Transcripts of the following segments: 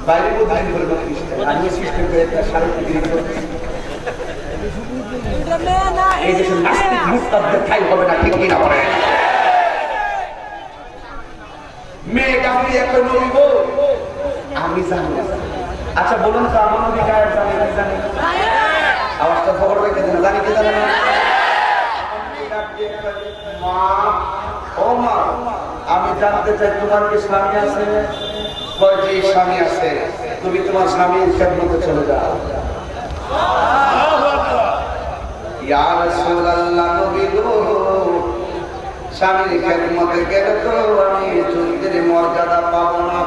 বাইরে প্রতিদিন করে আমি সিস্টেম করে একটা সারা এই দেশে নাস্তিক মুক্তাদের ঠাই হবে না, ঠিক কিনা বলে? মেয়ে কাপড়ি একটা নবী গো, আমি জানি। আচ্ছা বলুন তো, আমার নবী গায়েব জানে না? জানে। আওয়াজটা খবর রেখে দেন, জানি কি জানে না? মা, ও মা, আমি জানতে চাই তোমার কি স্বামী আছে? কয়টি স্বামী আছে? তুমি তোমার স্বামীর খেদমতে চলে যাও। ইয়া রাসূলুল্লাহ, নবী গো, স্বামীর খেদমতে গেলে তো আমি যুদ্ধের মর্যাদা পাবো না।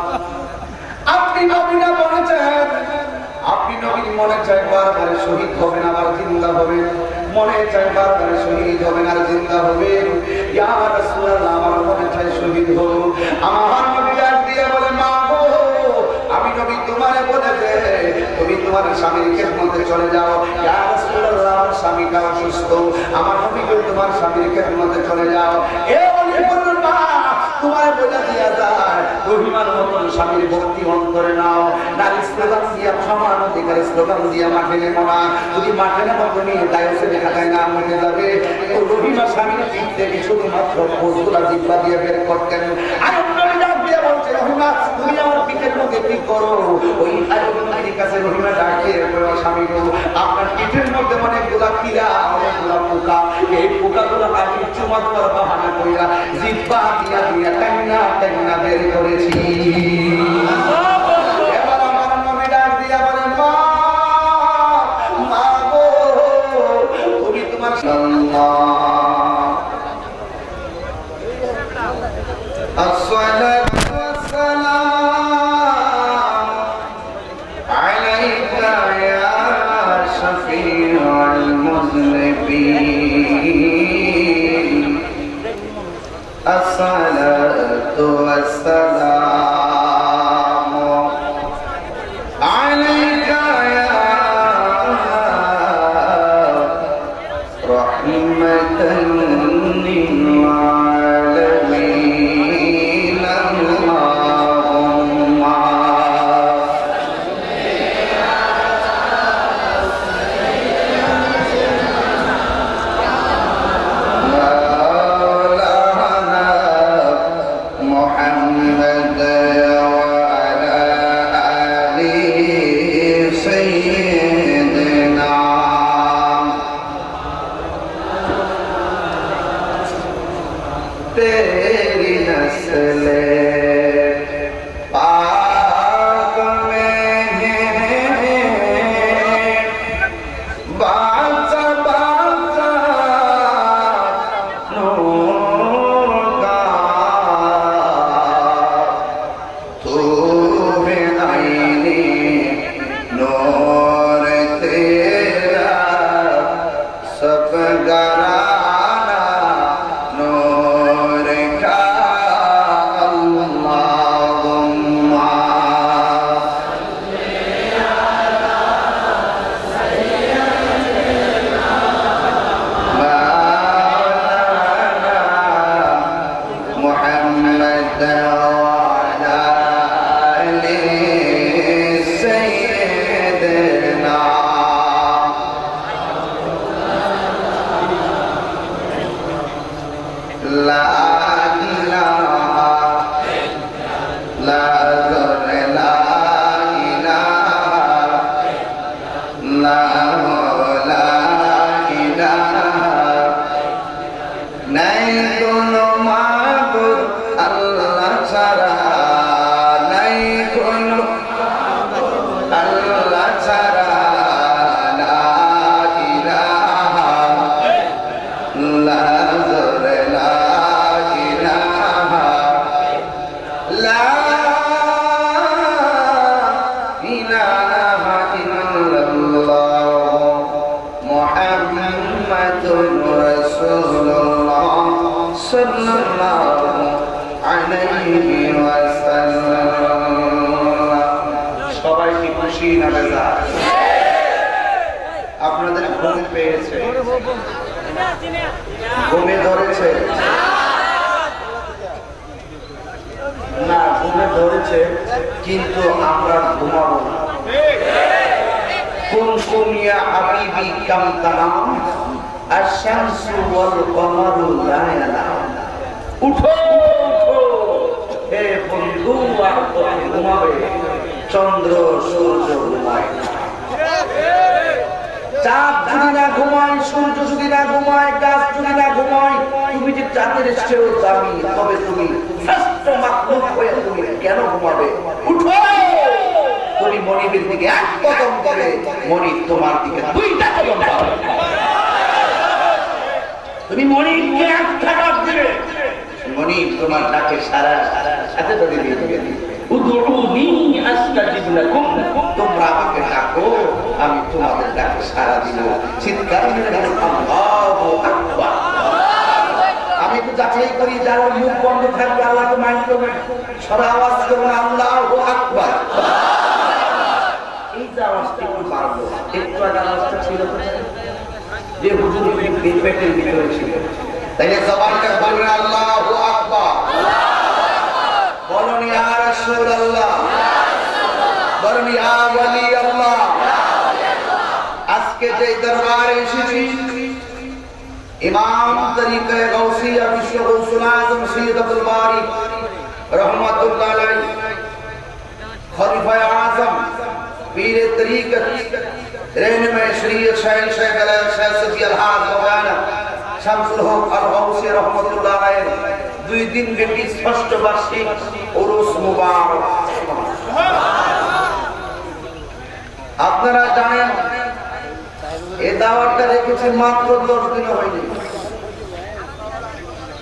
আপনি নবী না বলেছেন, আপনি নবী মনে চাই বারবার শহীদ হবেন আবার জিন্দা হবেন, মনে চাই বারবার শহীদ হবেন আর জিন্দা হবেন। ইয়া রাসূলুল্লাহ, আমার মনে চাই শহীদ হব। আমার নবী ডাক দিয়ে বলে, মা গো, আমি নবী তোমারে বলেছে তুমি তোমার স্বামীর খেদমতে চলে যাও। ইয়া রাসূলুল্লাহ, আমার স্বামীটা অসুস্থ, আমার নবী বলে তোমার স্বামীর খেদমতে চলে যাও। এ বলে বলুন না, তোমারে বলে দিয়া যায় রহিমার মতন স্বামীর ভক্তি অন্তরে নাও। নারী স্লোগান দিয়া, সমান অধিকারের স্লোগান দিয়া মাঠে নেবো না। যদি মাঠে নেবো তুমি দায়সে দেখা যায় না মনে যাবে। রহিমা স্বামীর দিক থেকে শুধুমাত্র পোস্টগুলা জিব্বা দিয়ে বের করতেন। বলছে, রহিমা তুমি আমার পিঠের মধ্যে কি করো? ওই আয়োজনের কাছে রহিমা ডাকে, স্বামী গো, আপনার পিঠের মধ্যে অনেকগুলা কিরা, অনেকগুলা পোকা, এই পোকাগুলো আমি চুমা দেওয়ার বাহানা কইরা জিব্বা দিয়া দিয়া টাইনা টাইনা বের করেছি। এবার আমার নবী ডাক দিয়া বলে, মা, মা গো, তুমি তোমার আসসালাতু ওয়াসসালাম আলাইকা ইয়া শাফিউল মুযনিবিন, আসসালাতু ওয়াসসালাম আলাইকা ইয়া রাহমাতান লিল আলামিন, আল্লাহুম্মা মাওলানা মুহাম্মদ ওয়া আলা আলি সাইয়্যিদিনা। तेरी नस्ले पाक में है बाचा बाचा नूर का, तू है आईने नूर तेरा सब घराना नूर का, अल्लाहुम्मा मौलाना मुहम्मद वाला अली सय्यदना। ला इलाहा ला ला इलाहा ला ला इलाहा, নাই কোনো মাবুদ আল্লাহ ছাড়া, নাই কোনো আল্লাহ ছাড়া, লা ইলাহা লা লা ইলাহা লা ইলাহা ইল্লাল্লাহ মুহাম্মাদুর রাসূলুল্লাহ সাল্লাল্লাহু আলাইহি ওয়াসাল্লাম। সবাই কি খুশি না বেজার? আপনাদের ঘুম পেয়েছে? ঘুমে ধরেছে না? ঘুমে ধরেছে, কিন্তু আমরা ঘুমাবো ইয়া হাবিবি কাম তানাম আশ-শামসু ওয়াল কমারু লা ইয়ানাম। উঠো উঠো হে বন্ধু, আর কত ঘুমাবে, চন্দ্র সূর্য ঘুমায় না। চাঁদ যদি না ঘুমায়, সূর্য যদি না ঘুমায়, গাছ যদি না ঘুমায়, তুমি যে চাঁদের চেয়েও দামি, তবে তুমি শ্রেষ্ঠ মাখলুক হয়ে তুমি কেন ঘুমাবে? উঠো, তুমি মনিবের দিকে এক কদম দেবে, মনিব তোমার দিকে দুইটা কদম পাবে। তুমি মনিবকে একটা ডাক দিবে, মনিব তোমার ডাকে সারা সাথে সাথে দিয়ে দিবে। উদউনি আস্তাজিব লাকুম, তোমরা আমাকে ডাকো, আমি তোমাদের ডাকে সাড়া দিব। চিৎকার করে আল্লাহু আকবার। আমি তো যাচাই করি, যার মুখ বন্ধ থাকবে আল্লাহকে মাইন্ড করবে, সারা আওয়াজ করবে আল্লাহু আকবার। এই যে আওয়াজটা একটু বাড়লো, একটু আগে আওয়াজটা ছিল যে হুজুর পেটের ভিতরে ছিল, তাইলে জবানটা বলবে আল্লাহু আকবার। বলুন ইয়া রাসূলুল্লাহ, বলুন ইয়া ওয়ালি আল্লাহ। আজকে যে দরবারে এসেছি, ইমাম তরিকা গাউসিয়া বিশ্ব গৌসুল আযম সৈয়দ আব্দুল বারী রহমাতুল্লাহ আলাইহি, খলিফা আযম পীর তরিকত रहनुमा शरीयत शाह शेख अल शाह सफी अल हाज मौलाना শামসুল হক আল গাউসি রাহমাতুল্লাহ আলাইহি দুই দিন ব্যাপী ষষ্ঠ বার্ষিক উরুস মুবারক। আপনারা জানেন এই দাওয়াতটা রেখেছি মাত্র 10 দিন হয়নি।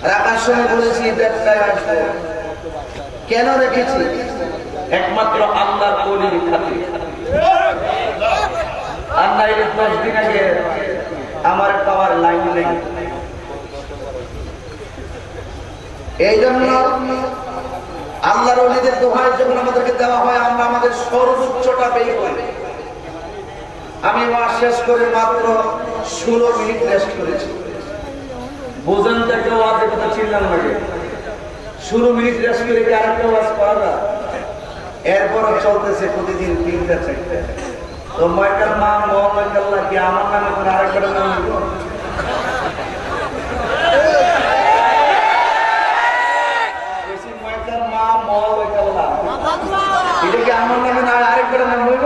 রাখার সময় বলেছি দেড়টায় আসবো। কেন রেখেছি? একমাত্র আল্লাহর ওলির খাতির। আর নাইলে 10 দিন আগে আমার পাওয়ার লাইন নেই। এই জন্য আল্লাহর ওলিদের দোহাই যখন আমাদেরকে দেওয়া হয়, আমরা আমাদের সর্বোচ্চটা ব্যয় করি। আমি ওয়াজ শেষ করে মাত্র 16 মিনিট রেস্ট করেছি। বোঝেন তো একটা ওয়াজের কথা চিনলাম লাগে, 16 মিনিট রেস্ট করে কি আরেকটা ওয়াজ করা যায়? এরপরও চলতেছে প্রতিদিন 3টা 4টা। তো মাইকাল মা মোহাম্মদুল্লাহ কি আমার নামে করে আরেকবার নাম দিব? মাইকাল মা মোহাম্মদুল্লাহ এটা কি আমার নামে না আরেকবার নাম হইব?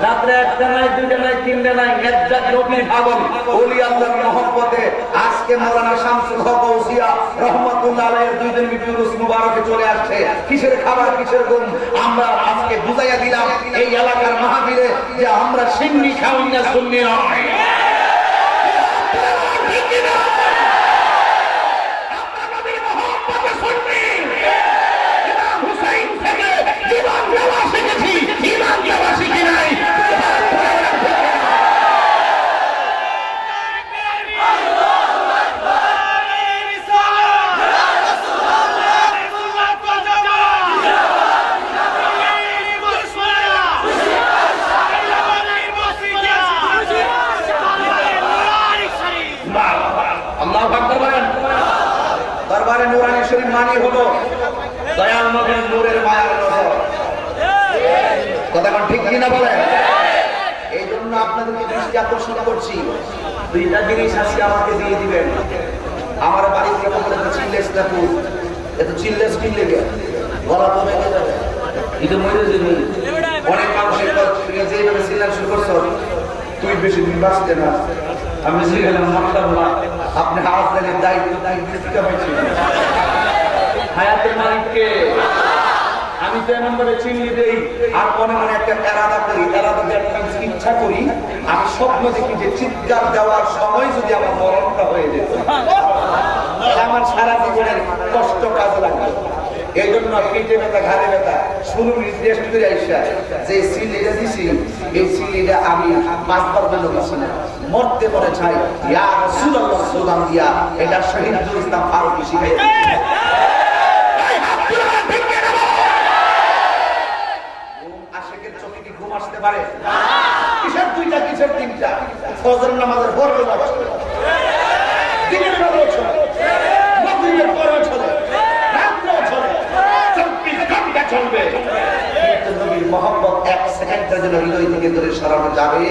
রাত্রে 1টা নাই 2টা নাই 3টা নাই, একজাত নবীর ভাবন ওলি আল্লাহর মহব্বতে আজকে মাওলানা শামসুল হক গাউসিয়া রাহমাতুল্লাহ আলাইহির 2 দিন ব্যাপী উরুস মুবারকে চলে আসছে। কিসের খাবার কিসের ঘুম আমরা আজকে বুঝাইয়া দিলাম এই এলাকার মাহফিলে যে আমরা সিন্নি খাওয়াই না, সুন্নি নয়। দরবারে নূরানী শরীফ মানি হলো দয়াল নবীর নূরের মায়ার নজর। কথা কোন ঠিক কিনা বলেন? এই জন্য আপনাদেরকে দৃষ্টি আকর্ষণ করছি, 2টা জিনিস আজকে আমাকে দিয়ে দিবেন। আমার বাড়ি থেকে বলে তো চিল্লেসটা ফুল, এত চিল্লেস কিনলে গে গলা তো ভেঙে যাবে। এটা মরে যাবে। অনেক মানুষের যেভাবে চিল্লান শুরু করছো, তুই বেশি দিন বাঁচতে না। আমি জিজ্ঞাসা মাশাআল্লাহ, আপনি হাজবেন্ডের দায়িত্ব দিতে হয়েছে। হায়াতের মালিককে আমি তো এমন ভাবে চিনি দেই, আর মনে মনে একটা এরাদা করি, এরাদা একটা ইচ্ছা করি। আমি স্বপ্ন দেখি যে চিৎকার দেওয়ার সময় যদি আমার মরণটা হয়ে যেত, আমার সারা জীবনের কষ্ট কাজ লাগবে। এই জন্য পেটে ব্যথা, ঘাড়ে ব্যথা, 16 মিনিট রেস্ট করে আইসা যে সিলিটা দিছি, এই সিলিটা আমি 5 বার বন্ধ করছি না। মরতে পরে চাই ইয়া রাসূলুল্লাহ সুলাম দিয়া, এটা শহীদুল ইসলাম ফারুকী শিখাই। আশিকের চোখে কি ঘুম আসতে পারে? কিসের 2টা কিসের 3টা? ফজর নামাজের পর চলে, দিনের বেলা চলে, মাগরিবের পরে চলে, রাত্রে চলে, 24 ঘন্টা চলবে। নবীর মহব্বত এক সেকেন্ডের জন্য হৃদয় থেকে দূরে সরানো যাবে।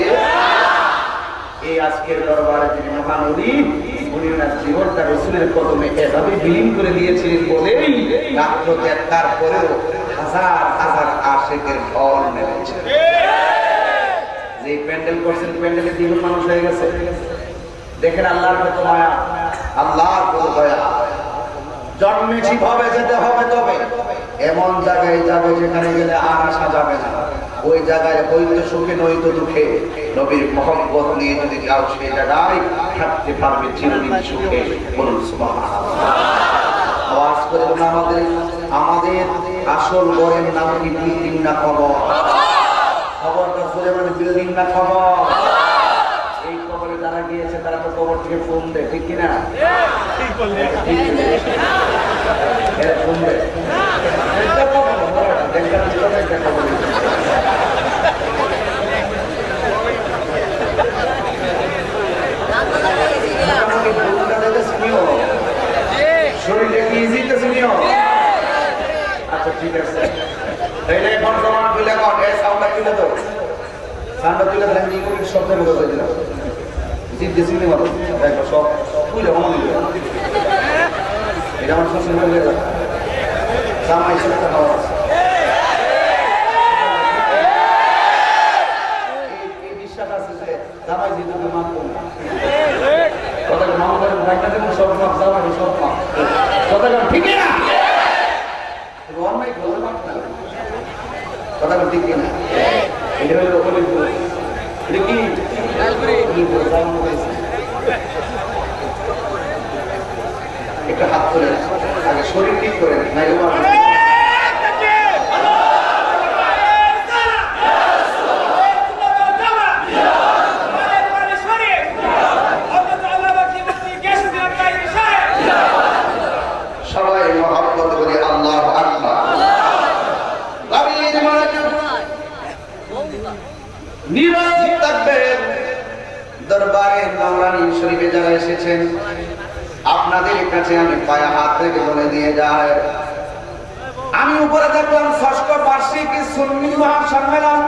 এই আজকের দরবারে যিনি মহানবী, উনি ওনার জীবনটা রাসূলের কদমে এভাবে বিলীন করে দিয়েছিলেন বলেই রাত্র দেড়টার পরেও হাজার হাজার আশিকের ঢল নেমেছে। যে প্যান্ডেল করছেন, প্যান্ডেলে দ্বিগুণ মানুষ হয়ে গেছে। দেখেন আল্লাহর কত মায়া, আল্লাহর কত দয়া। জন্মেছি ভাবে যেতে হবে, তবে এমন জায়গায় যাবে যেখানে গেলে আর আসা যাবে না। ওই জায়গায় হয়তো সুখে নয়তো দুঃখে নবীর মহব্বত নিয়ে যদি যাও, সেই জায়গায় থাকতে পারবে চিরদিন সুখে। বলুন সুবহানাল্লাহ। আওয়াজ করে বলুন, আমাদের আসল ঘরের নাম কি বিল্ডিং না খবর? খবরটা শুনে মানে বিল্ডিং না খবর। এই খবরে যারা গিয়েছে তারা তো খবর থেকে ফোন দেয়, ঠিক কিনা? ফোন দেয়। শরীরে কি ইজিতে শুনিও? আচ্ছা ঠিক আছে, তাইলে এখন তোমার তুলে কর, এই সাউন্ডটা তুলে দাও। সাউন্ডটা তুলে দিলে আমি কোন শব্দ বলে দিলাম। জিদ্দে শুনি মাত্র দেখো সব তুলে হমন দিল। এটা আমার শ্বশুর বাড়ি এলাকা, জামাই সাথে খাওয়া আছে। এই বিশ্বাস আছে যে জামাই জিদ্দকে মাফ করবে না। কথাটা মাফ করে রাখতে দেবো, সব মাফ, জামাই সব মাফ। কথাটা ঠিক না? কথাটা ঠিক কিনা? এটা হলো একটা হাত করে আগে শরীর ঠিক করে নাইলে সবাই মহব্বত করে আল্লাহু আকবার। নীরব থাকবেন। দরবারে নওরানী শরীফে যারা এসেছেন, আপনাদের কাছে আমি পায়ে হাত রেখে বলে দিয়ে যাই, আমি উপরে দেখলাম ষষ্ঠ বার্ষিক সুন্নি মহাসম্মেলন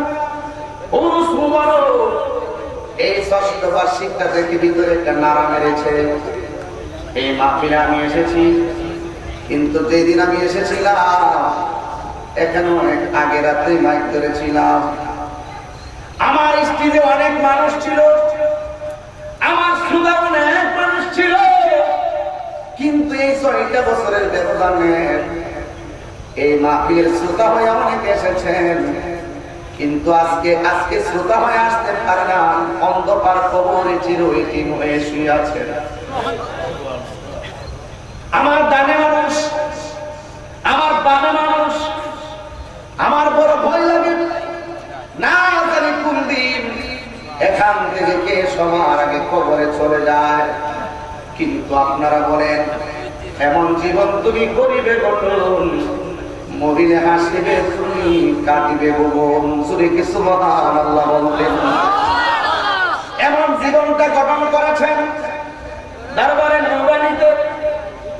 উরুস মুবারক। এই ষষ্ঠ বার্ষিকটা দেখে ভিতরে একটা নারা মেরেছে। এই মাহফিলে আমি এসেছি, কিন্তু যেদিন আমি এসেছিলাম এখানে অনেক আগে রাত্রে মাইক ধরেছিলাম। আমার স্ত্রীতে অনেক মানুষ ছিল, আমার সুদা অনেক মানুষ ছিল, কিন্তু এই ৬টা বছরের ব্যবধানে এই মাহফিলের শ্রোতা হয়ে অনেক এসেছেন, কিন্তু আজকে শ্রোতা হয়ে আসতে পারে না। অন্ধকার কবরে চিরয়তীম হয়ে শুয়ে আছেন। আমার ডানে মানুষ, আমার বামে মানুষ, আমার বড় ভয় লাগে, না জানি কোন দিন এখান থেকে কে সবার আগে কবরে চলে যায়। কিন্তু আপনারা বলেন, এমন জীবন তুমি করিবে গঠন, মরিলে হাসিবে তুমি, কাটিবে ভুবন। সুরে কি সুবহানাল্লাহ বলতেন? এমন জীবনটা গঠন করেছেন দরবারে নওরানীতে,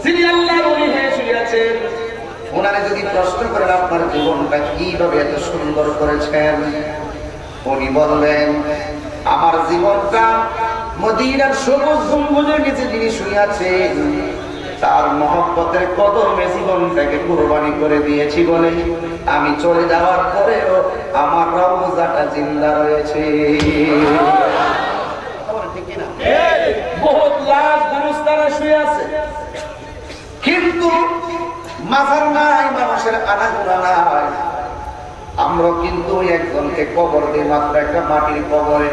যিনি আল্লাহর ওলি হয়ে শুয়েছেন। ওনারে যদি প্রশ্ন করেন আপনার জীবনটা কিভাবে এত সুন্দর করেছেন, উনি বলবেন, আমার জীবনটা মদিনার সবুজ গম্বুজের নিচে যিনি শুয়ে আছেন তার মহব্বতের কদমে জীবনটাকে কুরবানি করে দিয়েছি বলে আমি চলে যাওয়ার পরেও আমার রওজাটা জিন্দা রয়েছে। বহুত লাশ গুরুস্থানে শুয়ে আছে, কিন্তু মাজার নাই, মানুষের আনাগোনা নাই। আমরা কিন্তু একজনকে কবর দিই মাত্র একটা মাটির কবরে।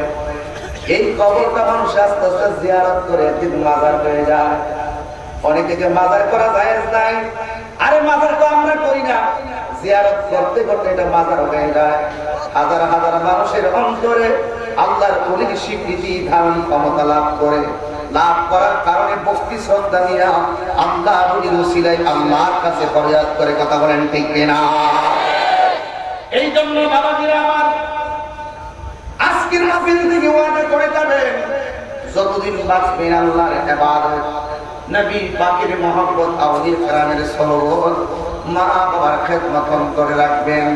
এই কবরটা মানুষ আস্তে আস্তে জিয়ারত করে একদিন মাজার হয়ে যায়। অনেকে মাজার করা যায় নাই, আরে মাজার তো আমরা করি না, জিয়ারত করতে করতে এটা মাজার হয়ে যায়। হাজার হাজার মানুষের অন্তরে আল্লাহর ওলির স্বীকৃতি ধারণ ক্ষমতা লাভ করে। লাভ করার কারণে ভক্তি শ্রদ্ধা নিয়ে আল্লাহর ওলির উসিলায় আল্লাহর কাছে ফরিয়াদ করে। কথা বলেন ঠিক কিনা? এই জন্য বাবাজিরা আমার, আজকের মাহফিল থেকে ওয়াদা করে যাবেন, যতদিন বাঁচবেন আল্লাহর ইবাদত, নবী পাকের মহব্বত, আউলিয়া কেরামের সহবত, মা বাবার খেদমত করে রাখবেন।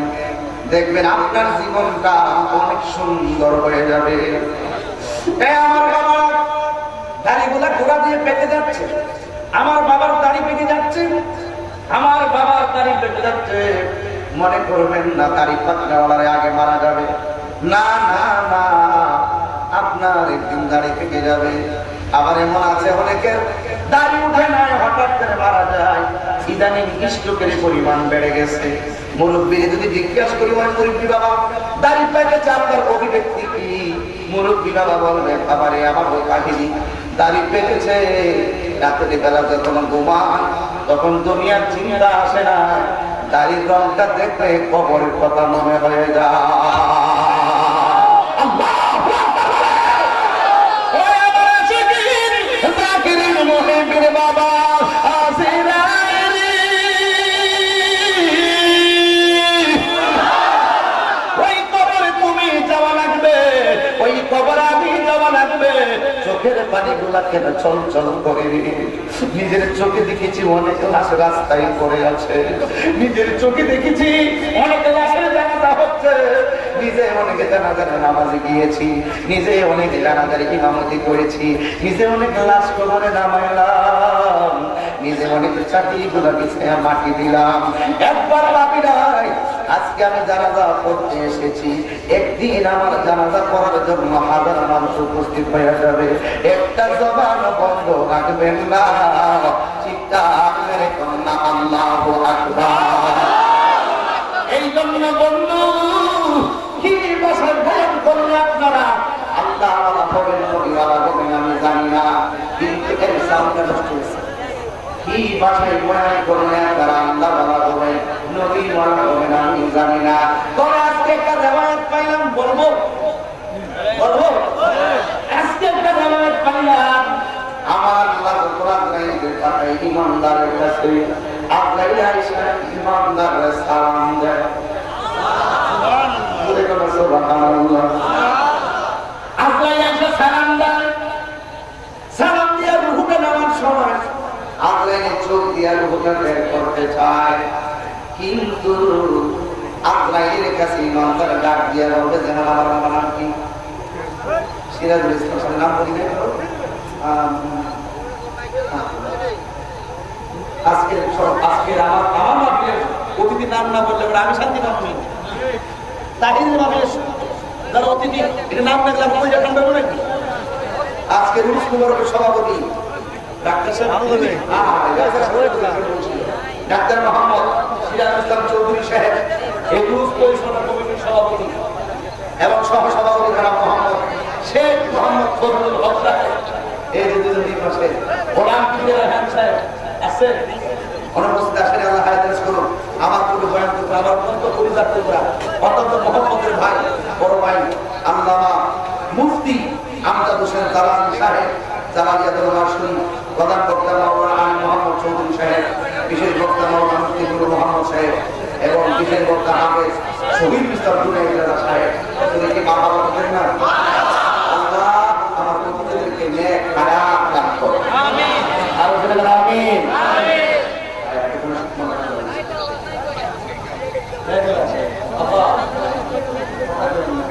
দেখবেন আপনার জীবনটা অনেক সুন্দর হয়ে যাবে। আমার বাবা দাড়িগুলা ঘোড়া দিয়ে পেকে যাচ্ছে, আমার বাবার দাড়ি পেকে যাচ্ছে, আমার বাবার দাড়ি পেকে যাচ্ছে। মনে করবেন না দাড়ি পাকনাওয়ালার আগে মারা যাবে, না না না, আপনার একদিন দাড়ি পেকে যাবে। আবার এমন আছে অনেকের দাড়ি উঠে নাই, হঠাৎ করে মারা যায়। ইদানিং স্ট্রোকের পরিমাণ বেড়ে গেছে। মুরব্বী যদি জিজ্ঞাসা করি, ওই মুরব্বী বাবা দাড়ি পেকেছে, আপনার অভিব্যক্তি কি? মুরব্বী বাবা বলবে, বাবারে আমার ওই কাহিনী, দাড়ি পেকেছে, রাতের বেলা যখন ঘুমান তখন দুনিয়ার চিন্তা আসে না, দাড়ির রংটা দেখলে কবরের কথা মনে হয়ে যায়। বাবা ওই কবরে তুমি যাওয়া লাগবে, ওই কবর আমি যাওয়া লাগবে। চোখের পানি গুলা কেন চল চল করে, নিজের চোখে দেখেছি অনেক লাশ রাস্তায় পড়ে আছে, নিজের চোখে দেখেছি অনেক লাশের জানাজা হচ্ছে, নিজে অনেক জানাজার নামাজে গিয়েছি, নিজে অনেক জানাজার ইমামতি করেছি, নিজে অনেক লাশ কবরে নামাইলাম, নিজে অনেক চাকরি গুলা বিছায়া মাটি দিলাম। একবার ভাবি নাই আজকে আমি জানাজা পড়তে এসেছি, একদিন আমার জানাজা পড়ার জন্য হাজার মানুষ উপস্থিত হয়ে যাবে, একটা জবান বন্ধ রাখবেন না, চিৎকার মেরে কন্যা আল্লাহু আকবার। এই জন্য বন্ধু কি বছর বয়ান করলে আপনারা আল্লাহ ওয়ালা হবেন, নবীওয়ালা হবেন আমি জানি না, কিন্তু এর সামনে নষ্ট হয়েছে। কি ভাষায় বয়ান করলে আপনারা আল্লাহ ওয়ালা হবেন, নবীওয়ালা হবেন আমি জানি না। তবে আজকে একটা জামায়াত পাইলাম, বলবো বলবো আজকে একটা জামায়াত পাইলাম, আমার আল্লাহ কোরআন গাইতে পাঠাই ইমানদারের কাছে, আল্লাহ আয়েশা ইমানদারের সালাম দেয়, সুবহানাল্লাহ, সুবহানাল্লাহ। আল্লাহ আয়েশা সালাম দেয়, সালাম দিয়ে রুহুটা নেওয়ার সময় আল্লাহ চোখ দিয়ে রুহুটা বের করতে চায়, কিন্তু আল্লাহর কাছে ইমানদার ডাক দিয়ে বলবে যে আমার নাম কি? সিরাজুল ইসলাম নাম বলি না। আজকের আমার মাহফিলের অতিথি নাম না বললে আমি শান্তি পাবো। তাহিরের মাহফিলের যারা অতিথি এটা নাম দেখলাম ঠান্ডা নাকি? আজকে রুশ মুবারকের সভাপতি ডাক্তার ডাক্তার মোহাম্মদ সিরাজুল ইসলাম চৌধুরী সাহেব, এই রুশ পরিচালনা কমিটির সভাপতি এবং সহসভাপতি জনাব মোহাম্মদ শেখ মোহাম্মদ ফজলুল হক সাহেব, এই যে দুজন পাশে গোলাম কিবরিয়া রহমান সাহেব আছে, অনুপস্থিত আসেন। আল্লাহ হায়াত করুন। আমার পুরো বয়ান করতে আমার অত্যন্ত পরিচার টুকরা, অত্যন্ত মহব্বতের ভাই, বড় ভাই আল্লামা মুফতি আমজাদ হোসেন জালালি সাহেব, জালালিয়া দরবার শরীফ, প্রধান বক্তা মাওলানা আলী মোহাম্মদ চৌধুরী সাহেব, বিশেষ বক্তা মাওলানা মুফতি নুরুল মোহাম্মদ সাহেব এবং বিশেষ বক্তা হাফেজ শহীদ মিস্টার দুলাইলা সাহেব। এদেরকে মা বাবা বলেন না, আল্লাহ আমার প্রতিদেরকে নেক খারাপ দান করুন, আমিন। আর বলেন আমিন, আমিন। আপা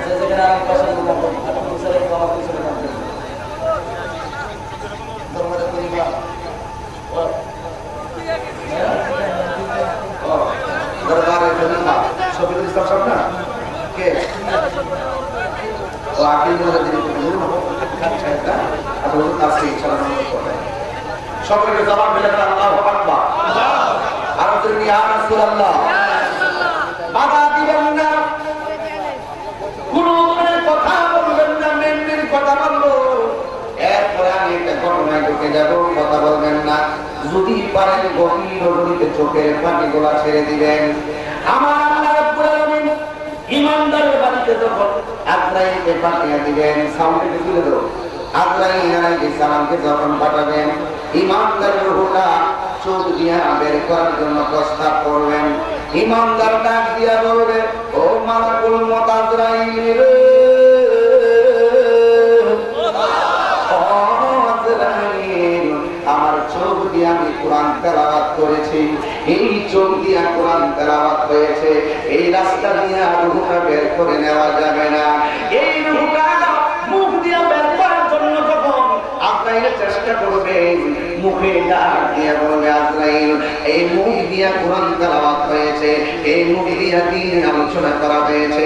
যে যেখানে আমি পছন্দ করি আপনি মুসলিম বাবা মুসলিম করবেন দরবারে করিবা দরবারে করিবা শফিকুল ইসলাম সাহেব না কে ও আকিল বলে দিন বলুন খান সাহেব না আপনি তাসি সালাম করে সকলকে জবাব দিলেন আল্লাহু আকবার, আর বলেন ইয়া রাসূলুল্লাহ, বাধা দিবেন না, কোন ধরনের কথা বলবেন না, মেন্দির কথা বলবো, এরপরে আমি একটা ঘটনায় ঢুকে যাব, কথা বলবেন না, যদি পারেন গভীর নদীতে চোখের পানি গোলা ছেড়ে দিবেন। আমার আল্লাহ রাব্বুল আলামিন ইমানদারের বাড়িতে যখন আজরাইলকে পাঠিয়ে দিবেন, সাউন্ডে তুলে দাও, আজরাইল আলাইহিস সালামকে যখন পাঠাবেন, ইমানদারের রূহটা চোখ দিয়া বের করার জন্য প্রস্তাব করবেন। ইমানদার ডাক দিয়া বলবে, ও মালাকুল মউত আজরাইল, আমার চোখ দিয়ে আমি কোরআন তেলাওয়াত করেছি, এই চোখ দিয়া কোরআন তেলাওয়াত হয়েছে, এই রাস্তা দিয়ে রূহটা বের করে নেওয়া যাবে না। এই রূহটা মুখ দিয়ে বের করার জন্য যখন আজরাইল চেষ্টা করবে, মুখে ডাক দিয়ে বলবে, আজরাইল এই মুখ দিয়ে কোরআন তেলাওয়াত হয়েছে, এই মুখ দিয়ে দ্বীন আলোচনা করা হয়েছে,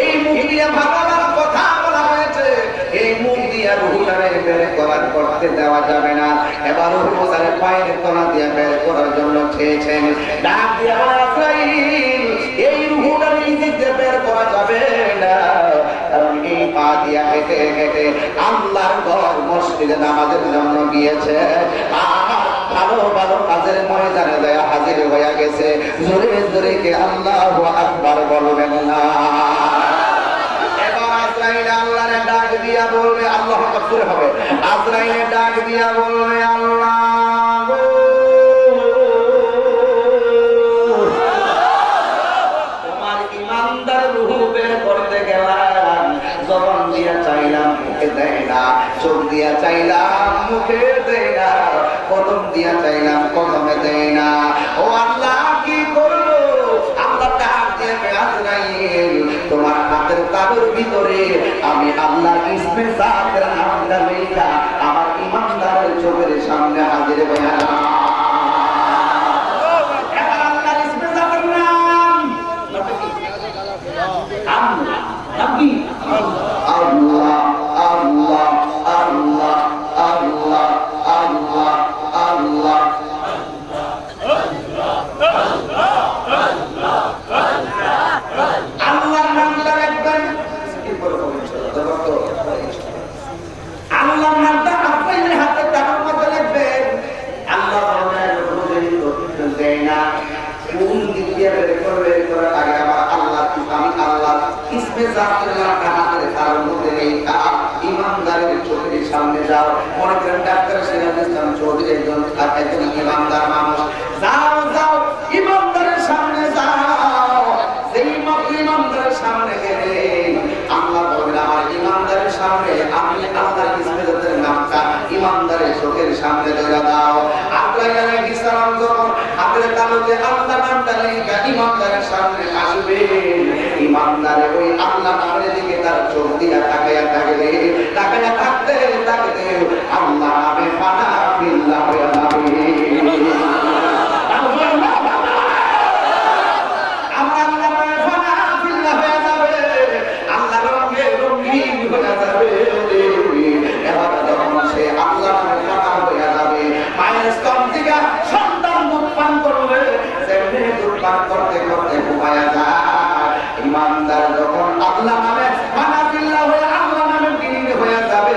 এই মুখ দিয়ে ভালো ভালো কথা বলা হয়েছে, এই মুখ দিয়ে রূহটারে বের করতে দেওয়া যাবে না। এবার রূহটারে পায়ের তলা দিয়ে বের করার জন্য চেয়েছেন, ডাক দিয়ে বলে, আজরাইল এই রূহটারে নিজে দিয়ে বের করা যাবে না, কারণ এই পা দিয়া হেঁটে হেঁটে আল্লাহর ঘর মসজিদে নামাজের জন্য গিয়েছে, ভালো ভালো কাজের ময়দানে দেয়া হাজির হয়ে গেছে। জোরে জোরে কে আল্লাহু আকবার বলবেন না? এবার আজরাইল আল্লাহরে ডাক দিয়া বলবে, আল্লাহু আকবার হবে, আজরাইলে ডাক দিয়া বলবে, আল্লাহ তোমার ইমানদার রূহ বের করতে গেলাম, জবান দিয়া চাইলাম মুখে দেয় না, চোখ দিয়া চাইলাম মুখে দেয় না, কদম দিয়া চাইলাম কদমে দেয় না। ও আল্লাহ কি করবো? আল্লাহ ডাক দিয়ে আজরাইল তোমার হাতের তালুর ভিতরে আমি আল্লাহ ইসমে জাতের নামটা লেখা আমার ইমানদারের চোখের সামনে হাজির হয়ে গেলাম। এবার আল্লাহর ইসমে জাতের নাম আল্লাহ আল্লাহ আল্লাহ আল্লাহ আল্লাহ আল্লাহ। আল্লাহর নামটা একবার আল্লাহর নামটা আপনাদের হাতে টাকার মতো লিখবেন। আল্লাহ দেয় না, কোন দিক দিয়ে বের করার আগে আবার আল্লাহ আমি আল্লাহ ইসমে জাতের নামটা হাতের তালুর মধ্যে রেখা ইমানদারের চোখের সামনে যাও। মনে করেন ডাক্তার সিরাজ ইসলাম চৌধুরী একজন ইমানদার মানুষ, যাও যাও ইমানদারের সামনে যাও। সেই মাত্র ইমানদারের সামনে গেলে আল্লাহ বলবেন, আমার ইমানদারের সামনে আমি আল্লাহর ইসমে জাতের নামটা ইমানদারের চোখের সামনে ধরে দাও। আল্লাহ আলাইহিস সালাম যখন হাতের তালুতে আল্লাহ নামটা লেখা ইমানদারের সামনে আসবে, ইমানদারের ওই আল্লাহ নামের দিকে তার চোখ দিয়া তাকায়া থাকবে, তাকায়া থাকতে থাকতে আল্লাহ নামে ফানা বিল্লাহ হয়ে যাবে। করতে করতে ঘুমায়া যায়। ইমানদার যখন আল্লাহ নামে মানাফিল্লাহ হয়ে আল্লাহ নামে বিলীন হয়ে যাবে,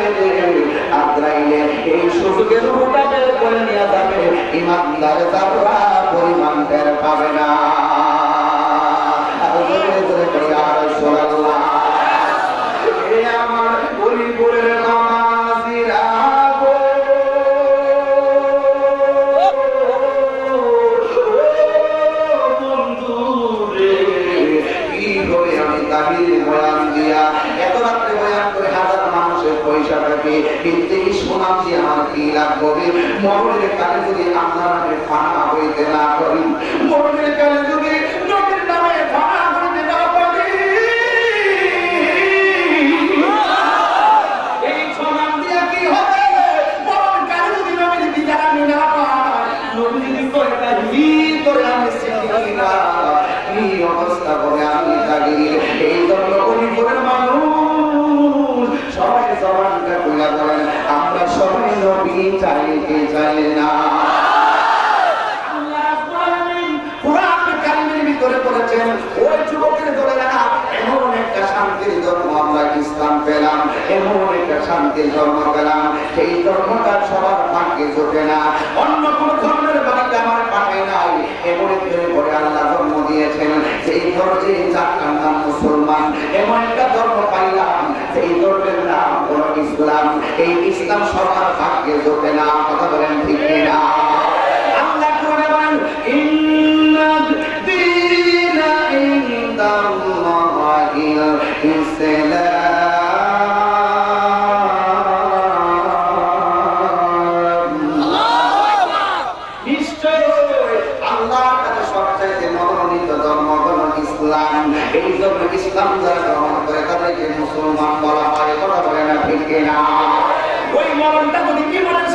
আজরাইলে এই সুযোগের রূপটা বের করে নিয়ে যাবে, ইমানদার যারা পরিমাণ টের পাবে না। আর জোরে জোরে করে আর রাসূলুল্লাহ এ আমার গরিবের নামাজিরা কিন্তু এই সুনাম দিয়ে আমার কি লাভ হবে? মরণের কালে যদি আল্লাহর নামে ফানা হইতে না পারি, মরণের কালে যদি নবীর নামে ফানা হইতে না পারি, এই সুনাম দিয়ে কি হবে? মরণের কালে যদি নবীর দিদার আমি না পাই, নবীর দিদার কি করে আমি শিখি না, এই অবস্থা করে আমি থাকি। এই জন্য গরিবের মানুষ সবাই জবানটা খুলে বলেন, আমরা সবাই নবী চাইতে চাই না। আল্লাহ কোরআন কারিমের ভিতরে বলেছেন, ওই যুবকের ধরে না, এমন একটা শান্তির ধর্ম আমরা ইসলাম পেলাম, এমন একটা শান্তির ধর্ম পেলাম, সেই ধর্মটা সবার ভাগ্যে জোটে না। অন্য কোন ধর্মের বাড়িতে আমার পাঠায় নাই, এমন একজনের পরে আল্লাহ ধর্ম দিয়েছেন, সেই ধর্মে চারটার নাম মুসলমান। এমন একটা ধর্ম পাইলাম, সেই ধর্মের নাম হলো ইসলাম। এই ইসলাম সবার ভাগ্যে জোটে না। কথা বলেন ঠিক কিনা? আল্লাহ কোরআনে বলেন, ইন্নাদ দীনা ইনদাল্লাহিল ইসলাম। নিশ্চয় আল্লাহর কাছে সবচেয়ে মনোনীত মুসলমান বলা হয়, কথা বলে না ঠিক কিনা? ওই মরণটা যদি কি বলেন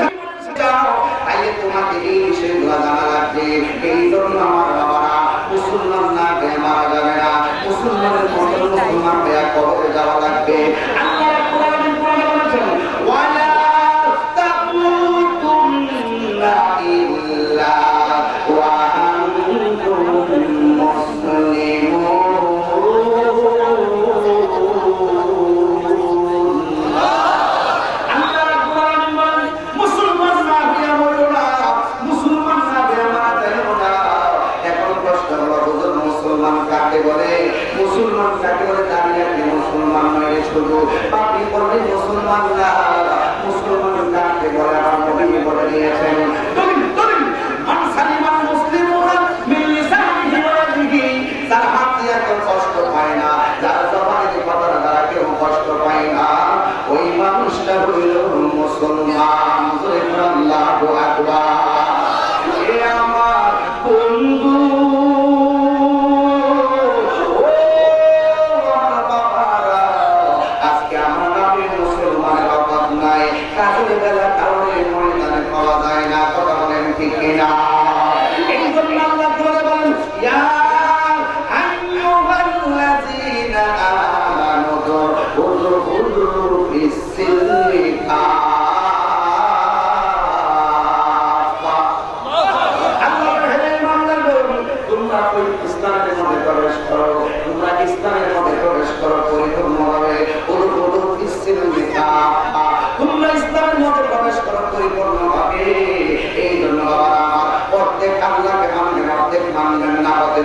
তাইলে তোমাকে এই বিষয়গুলো জানা লাগবে। এই জন্য আমার বাবারা মুসলমান না হয়ে মারা যাবে না, মুসলমানের মতো মুসলমান হয়ে কবরে যাওয়া লাগবে। আল্লাহ রাব্বুল আলামিন কোরআনে বলেছেন ওয়ালা তাকুতুন্না ইল্লা ওয়া আনতুম মুসলিমুন। মুসলমান কাকে বলে? দাঁড়িয়ে মুসলমান নয়, শুধু পাপি করলে মুসলমান না। মুসলমান কাকে বলে? আমার নবী বলে দিয়েছেন যার হাত দিয়ে কেউ কষ্ট পায় না, যার জবানে কথাটা দ্বারা কেউ কষ্ট পায় না, ওই মানুষটা হইল মুসলমান। আল্লাহু আকবার। এ আমার বন্ধু,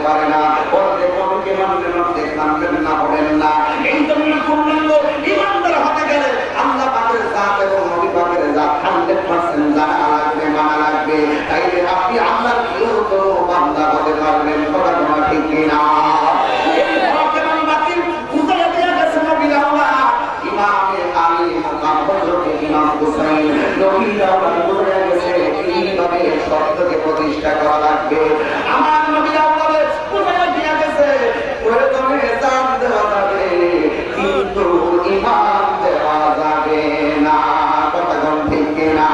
পারে না, অর্ধেক কবিকে মানবেন, অর্ধেক মানবেন না, হবেন না। এই জন্য পূর্ণাঙ্গ ইমানদার হতে গেলে আল্লাহ পাকের জাত এবং নবী পাকের জাত 100% জানা লাগবে, মানা লাগবে। তাইলে আপনি আল্লাহর প্রিয় কোনো বান্দা হতে পারবেন, কথা বলা ঠিক কিনা? এই হকের বাতিল উঠায় দিয়ে গেছে নবীর আল্লাহ ইমামে আলী মুকাম হযরত ইমাম হুসাইন নবীর আল্লাহ উঠায় গেছে কিভাবে সত্যকে প্রতিষ্ঠা করা লাগবে। আমার নবীর আল্লাহ কিন্তু ইমান দেওয়া যাবে না, কথা কোন ঠিক কিনা?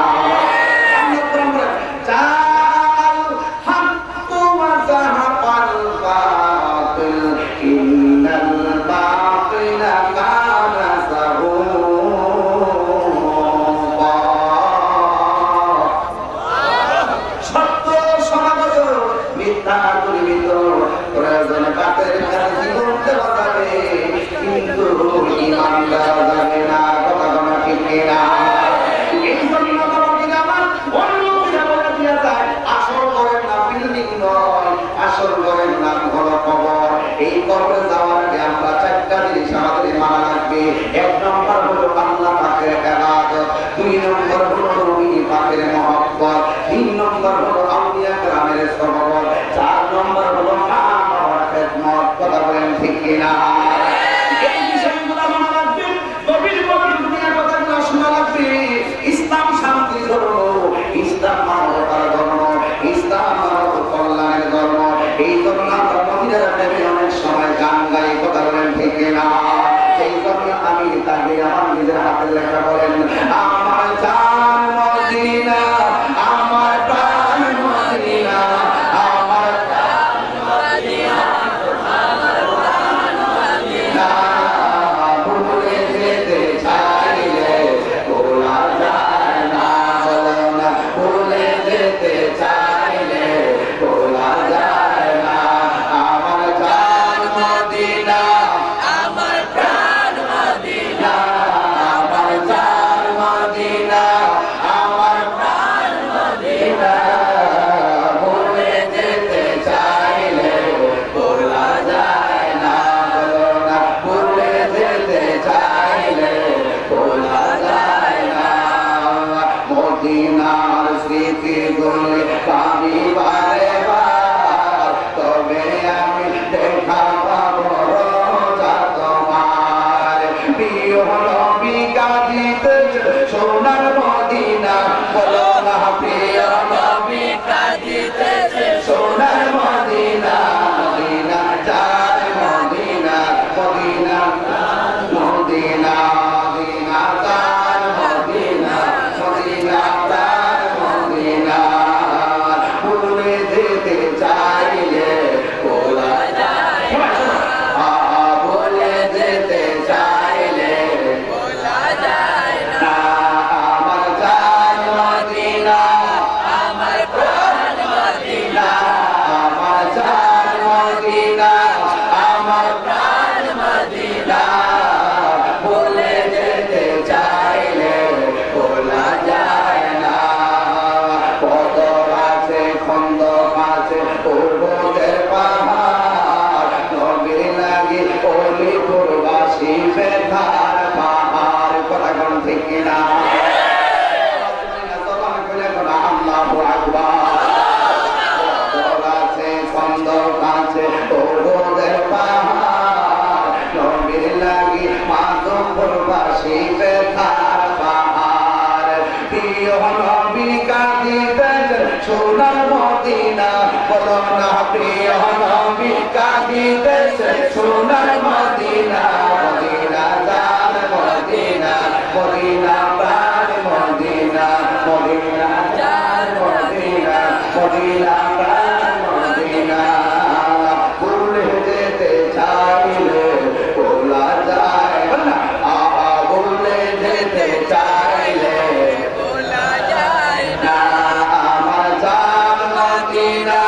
এক নম্বর হলো আল্লাহ পাকের ইবাদত, দুই নম্বর হলো নবী পাকের মহব্বত, তিন নম্বর হলো আউলিয়া কেরামের সহবত, চার নম্বর হলো মা বাবার খেদমত। কথা বলেন ঠিক কিনা? এই বিষয়গুলো মানা লাগবে, নবীর দুনিয়ার কথাগুলো শোনা লাগবে। ইসলাম শান্তি ধর্ম, ইসলাম মানবতার ধর্ম, ইসলাম মানব কল্যাণের ধর্ম। এই জন্য আমরা মহিলারা প্রেমে অনেক সময় গান গাই, কথা বলেন ঠিক কিনা? সেই জন্য আমি তাকে আমার মদিনা মদিনা জান মদিনা মদিনা জান মদিনা ভুলে যেতে চাইলে ভোলা যায় ভুলে যেতে চাইলে ভোলা যায় না আমার জান মদিনা আমার প্রাণ মদিনা আমার জান মদিনা আমার প্রাণ মদিনা ভুলে যেতে চাইলে ভোলা যায় না কত আছে খন্দক আছে পর্বতের পাহাড় নবীর লাগি অলিপুরবাসী বেথার পাহাড় কথা কোন ঠিক কিনা আল্লাহু আকবার কত আছে খন্দক আছে পর্বতের পাহাড় নবীর লাগি মাধবপুরবাসী বেথার পাহাড় প্রিয় নবী কাঁদিতেছেন সোনার মদিনা বলো না প্রিয় নবী কাঁদিতেছেন সোনার মদিনা মদিনা জান মদিনা মদিনা প্রাণ মদিনা মদিনা জান মদিনা মদিনা প্রাণ মদিনা ভুলে যেতে চাইলে ভোলা যায় না ভুলে যেতে চাইলে ভোলা যায় না আমার জান মদিনা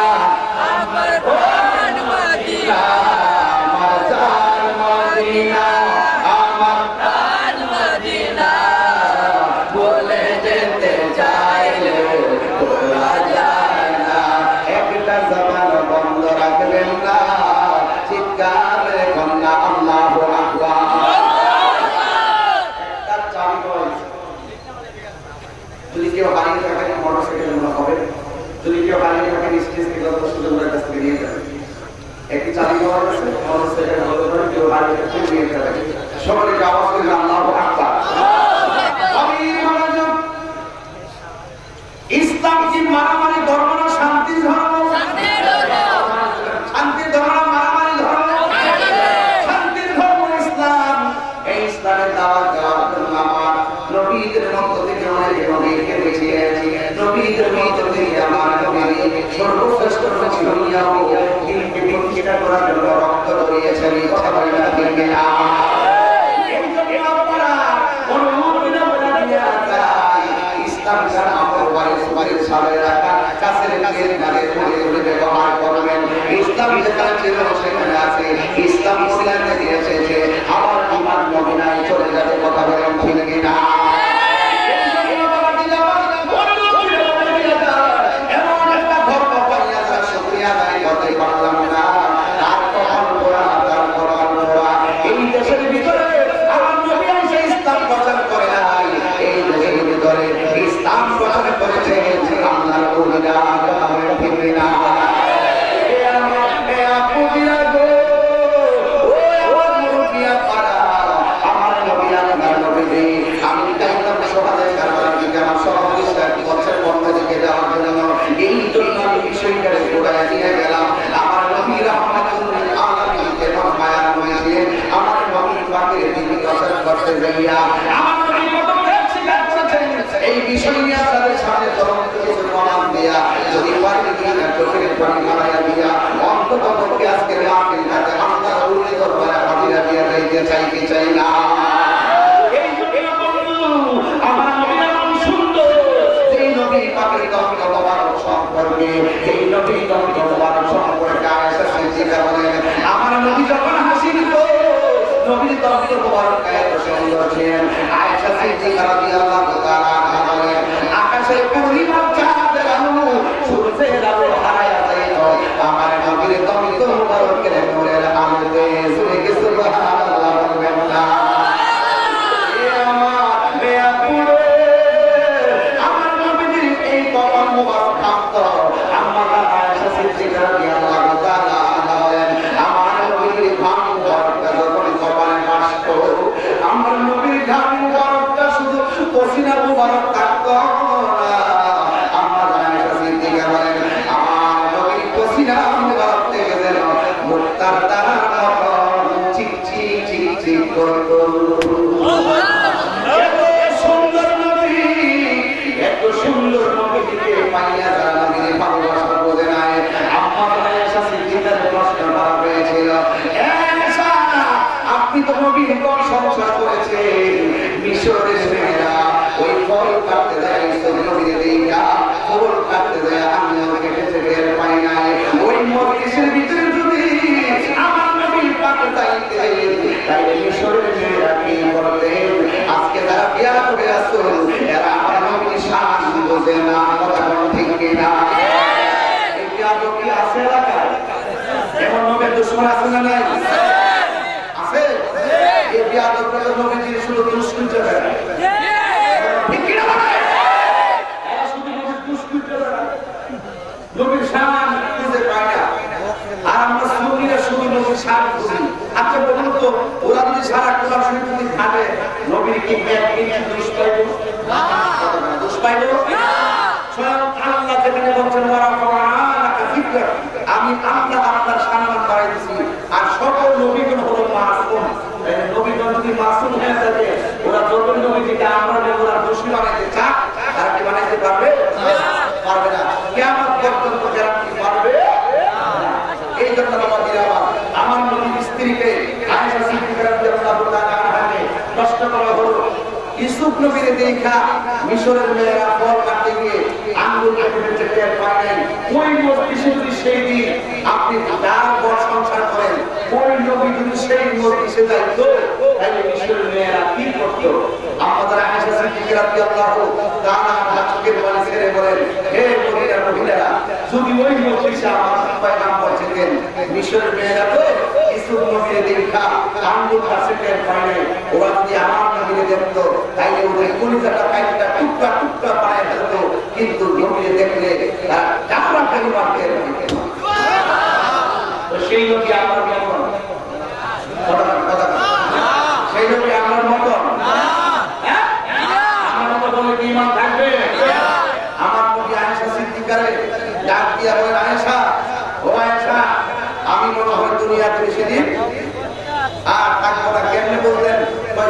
আমার প্রাণ মদিনা আমার জান মদিনা আমার প্রাণ মদিনা ভুলে যেতে চাইলে ভোলা যায় না একটা জবান বন্ধ রাখবেন না চিৎকার কন্যা আল্লাহু আকবার তার চাবি রয়েছে যদি কেউ হারিয়ে থাকেন মোটরসাইকেল মনে হবে যদি কেউ হারিয়ে থাকেন স্টেজ থেকে দর্শকদের কাছ থেকে নিয়ে যাবেন একটি চাবি দেওয়া আছে মোটরসাইকেল হতে পারে কেউ হারিয়ে থাকেন নিয়ে যাবেন সকলে আওয়াজ করে আল্লাহু আকবার আমি মনোযোগ ইসলাম কি মারামারি ধর্ম না শান্তির ধর্ম শান্তির ধর্ম মারামারি ধর্ম শান্তির ধর্ম ইসলাম এই ইসলামের দাওয়াত দেওয়ার জন্য আমার নবীদের মধ্য থেকে অনেক নবীকে দেখিয়েছি নবীদের মধ্য থেকে আমার নবী সর্বশ্রেষ্ঠ নবী দিনকে প্রতিষ্ঠা করার জন্য রক্ত দিয়েছেন এই কথা বলি না ঠিক না এই জন্য আপনারা অনুমতি না বলে দিয়া যায় ইসলাম ছাড়া আমার বাড়ির সামনে রাখা কাছের গানের ধরে ব্যবহার করবেন ইসলাম যেখানে ছিল সেখানে আছে ইসলাম ইসলামে দিয়েছে যে আমার ইমান মদিনায় চলে যাবে কথা বলেন ঠিক কিনা এমন একটা ধর্ম পাইয়া যার শুকরিয়া আদায় করতে পারলাম না তার কখন পড়া তার কোরআন পড়া এই দেশের ভিতরে আমার নবী এসে ইসলাম প্রচার করে নাই এই দেশের ভিতরে ইসলাম প্রচার করেছে আল্লাহর ওলিরা কথা বলেন ঠিক কিনা আমি চাইলাম সকালে কারবার দিকে আমার সভাপতিষ্ঠা বছর বন্ধ থেকে দেওয়ার জন্য এই জন্য আমি বিষয়টাকে ঘোরায় দিয়ে গেলাম আমার নবী রহমাতুল্লিল আলামিন এবং মায়ার নবী আমার নবী পাকের দিকে প্রচার করতে যাইয়া আমার নবী পদক্ষেপ স্বীকার করেছেন এই বিষয় নিয়ে তাদের সামনে তরঙ্গ কিছু প্রমাণ দিয়া যদি পারি কিনা চোখের পানি মারাইয়া দিয়া অন্তত পক্ষে আজকের মাহফিল কাছে আমরা উল্লেখ দরবারে হাজিরা দিয়া যাইতে চাই কি চাই না আমার নবী নাম সুন্দর সেই নবী পাকের দমে মোবারক সম্পর্কে সেই নবী দমে মোবারক সম্পর্কে আয়েশা সিদ্দিকা বলেন আমার নবী যখন হাসি দিত নবীর দমে মোবারক এত সুন্দর ছিলেন আয়েশা সিদ্দিকা রাদিয়াল্লাহু তাআলা আনহা বলেন আকাশের পূর্ণিমার চাঁদের আলো সূর্যের আলো হারায়া যাইত আমার নবীর দমে মোবারকের নূরের আলোতে সুরে সুবহানাল্লাহ বলবেন না পসিনা মুবারক থাকতো না আমার আয়েশা সিদ্দিকা বলেন আমার নবীর পসিনা মুবারক থেকে যেন মুক্তার তারার মতো চিক চিক চিক চিক করতো তো নবীর ঘর সংসার করেছে মিশরের মেয়েরা ওই ফল কাটতে দেয় নবীর দেখা ফল কাটতে দেয় আমিও কেটেছে বের পাই নাই ওই মজলিসের ভিতরে যদি আমার নবীর পাকে চাইতে তাই মিশরের মেয়েরা কি করতে আজকে তারা বিয়া করে আসো এরা আমার নবীর শান বোঝে না কথা ঠিক কিনা এই বিয়া তো কি আছে এলাকায় এমন নবীর দুশমন আছে না নাই আছে এই বিয়া তো নবীজির শুধু দুষ্কৃত বেড়ায় ঠিক কিনা বলে এরা শুধু নবীর দুষ্কৃত বেড়ায় নবীর শান খুঁজে পায় না আর আমরা সুন্নিরা শুধু নবীর শান খুঁজি আচ্ছা বলুন তো ওরা যদি সারা কোরআন শরীফ যদি থাকে নবীর কি ব্যাগ কিছু দোষ পাইলো দোষ পাইলো না স্বয়ং আল্লাহ যেখানে বলছেন ওরা কোরআনাকা যিকরা আমি আল্লাহ আপনার সম্মান বাড়াই দিয়েছি আর সকল নবীগণ হলো মাসুম নবীগণ যদি মাসুম হয়ে থাকে ওরা যত নবীকে আমরা ওরা দোষী বানাইতে চায় তারা কি বানাইতে পারবে পারবে না কিয়ামত পর্যন্ত গ্যারান্টি পারবে এই জন্য আমার নবীর স্ত্রীকে আয়েশা সিদ্দিকা রাদিয়াল্লাহু তাআলা আনহাকে প্রশ্ন করা হলো ইউসুফ নবীর দেখা মিশরের মেয়েরা ফল কাটতে গিয়ে আঙ্গুল কেটে টের পায় নাই ওই মজলিসে যদি সেই দিন আপনি তার ঘর সংসার করেন ওই নবী যদি সেই মজলিসে যাইতো তাহলে মিশরের মেয়েরা কি করতো আমাদের আয়েশা সিদ্দিকা রাদিয়াল্লাহু তাআলা আনহাকে বলে ছেড়ে বলেন হে মদিনার মহিলারা যদি ওই মজলিসে আমার পয়গম্বর ছিলেন মিশরের মেয়েরা তো ইউসুফ নবীর দেখা আঙ্গুল কাছে টের পায় নাই ওরা যদি আমার নবীকে দেখতো তাইলে ওদের কলিজাটা কাইটা টুকরা টুকরা বানায় ফেলতো কিন্তু নবীকে দেখলে তারা চাকরা ফেলে মারতে তো সেই নবী আমার মতন সেই নবী আমার মতন আমার মতো বলে কি ইমান থাকবে আমার নবী আয়েশা সিদ্দিকারে ডাক দিয়া বলেন আয়েশা ও আয়েশা আমি মনে হয় দুনিয়াতে বেশি দিন আর থাকবো না কেমনে বলতেন